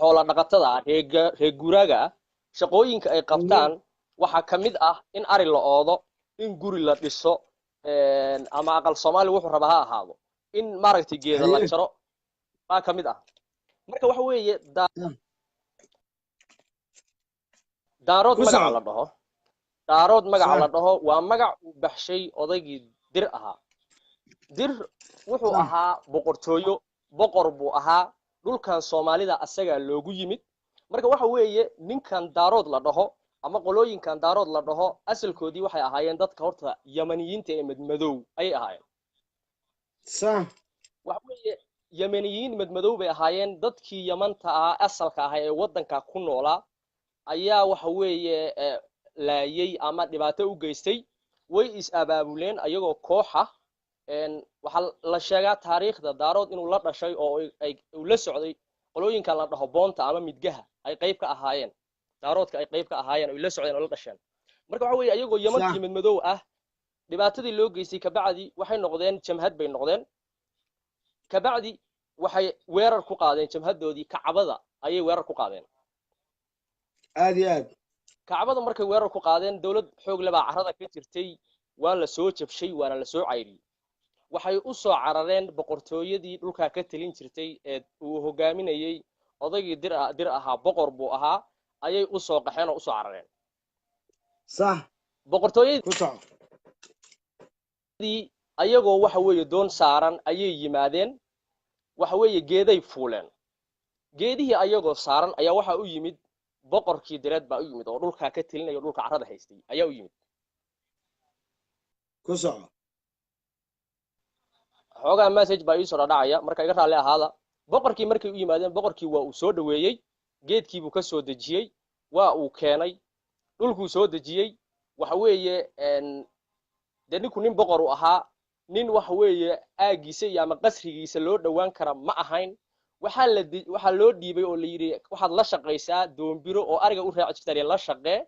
xoola dhaqatada ah reer guuraaga ah shaqooyinka ay qabtaan waxaa ka mid ah in ari la oodo in guri la dhiso ama aqal soomaali wuxuu raba ha ahaado in maaragtay geeda la jaro baa ka mid ah marka waxa weeye daarood magaca la dhaho daarood magaca la dhaho waa magac uu baxshay odaygii dir ahaa dir wuxuu ahaa boqortooyo boqor buu ahaa dhulkan soomaalida asagaa loogu yimid marka waxa weeye ninkan daarood la dhaho ama qolooyinkan daarood la dhaho asalkoodii waxay ahaayeen dadka horta yamaniyiinta ee madmadow ayay ahaayeen waxa weeye yamaniyiin madmadow bay ahaayeen dadkii yamanta ahaa asalka ahaa ee waddanka ku noolaa ayaa waxa weeye laayay ama dhibaato u geystay way is abaabuleen ayagoo koox ah waxaa la sheegaa taariikhda daarood inuu la dhashay oo uu la socday qolooyinkan la dhaho boonta ama midgaha ay qayb ka ahaayeen daaroodka ay qayb ka ahaayeen oo la socdeen oo la dhasheen marka waxa weeye ayagoo yamantii madmadow ah dhibaatadii loo geystay kabacdi waxay noqdeen jamhad bay noqdeen kabacdi waxay weerar ku qaadeen jamhadoodii kacbada ayay weerar ku qaadeen aad iyo aad kacbada markay weerar ku qaadeen dawlad xoog leh baa carrada ka jirtay waa la soo jabshay waana la soo cayriyey waxay u soo carareen boqortooyadii dhulkaa ka talin jirtay ee uu hogaaminayey odaygii dir ahaa boqor buu ahaa ayay u soo qaxeen oo u soo carareen sax boqortooyadii ayagoo waxa weeye doon saaran ayay yimaadeen waxa weeye geeday fuuleen geedihii ayagoo saaran ayaa waxa u yimid boqorkii direed baa u yimid oo dhulkaa ka telinaya dhulka carrada haystay ayaa u yimid ku soco xoogaa message baa ii soo dhacaya marka iga raalli ahaada boqorkii markay u yimaadeen boqorkii waa uu soo dhaweeyey geedkii buu ka soo dejiyey waa uu keenay dhulkuu soo dejiyey waxa weeye dee ninku nin boqor u ahaa nin waxa weeye aagiisa iyo ama qasrigiisa loo dhowaan kara ma ahayn waxaa loo dhiibay oo la yidhi waxaad la shaqaysaa doombiro oo ariga u raaci jirtaan la shaqee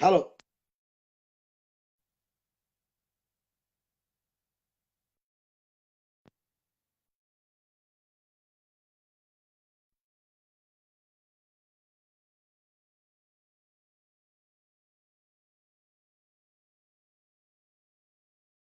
halo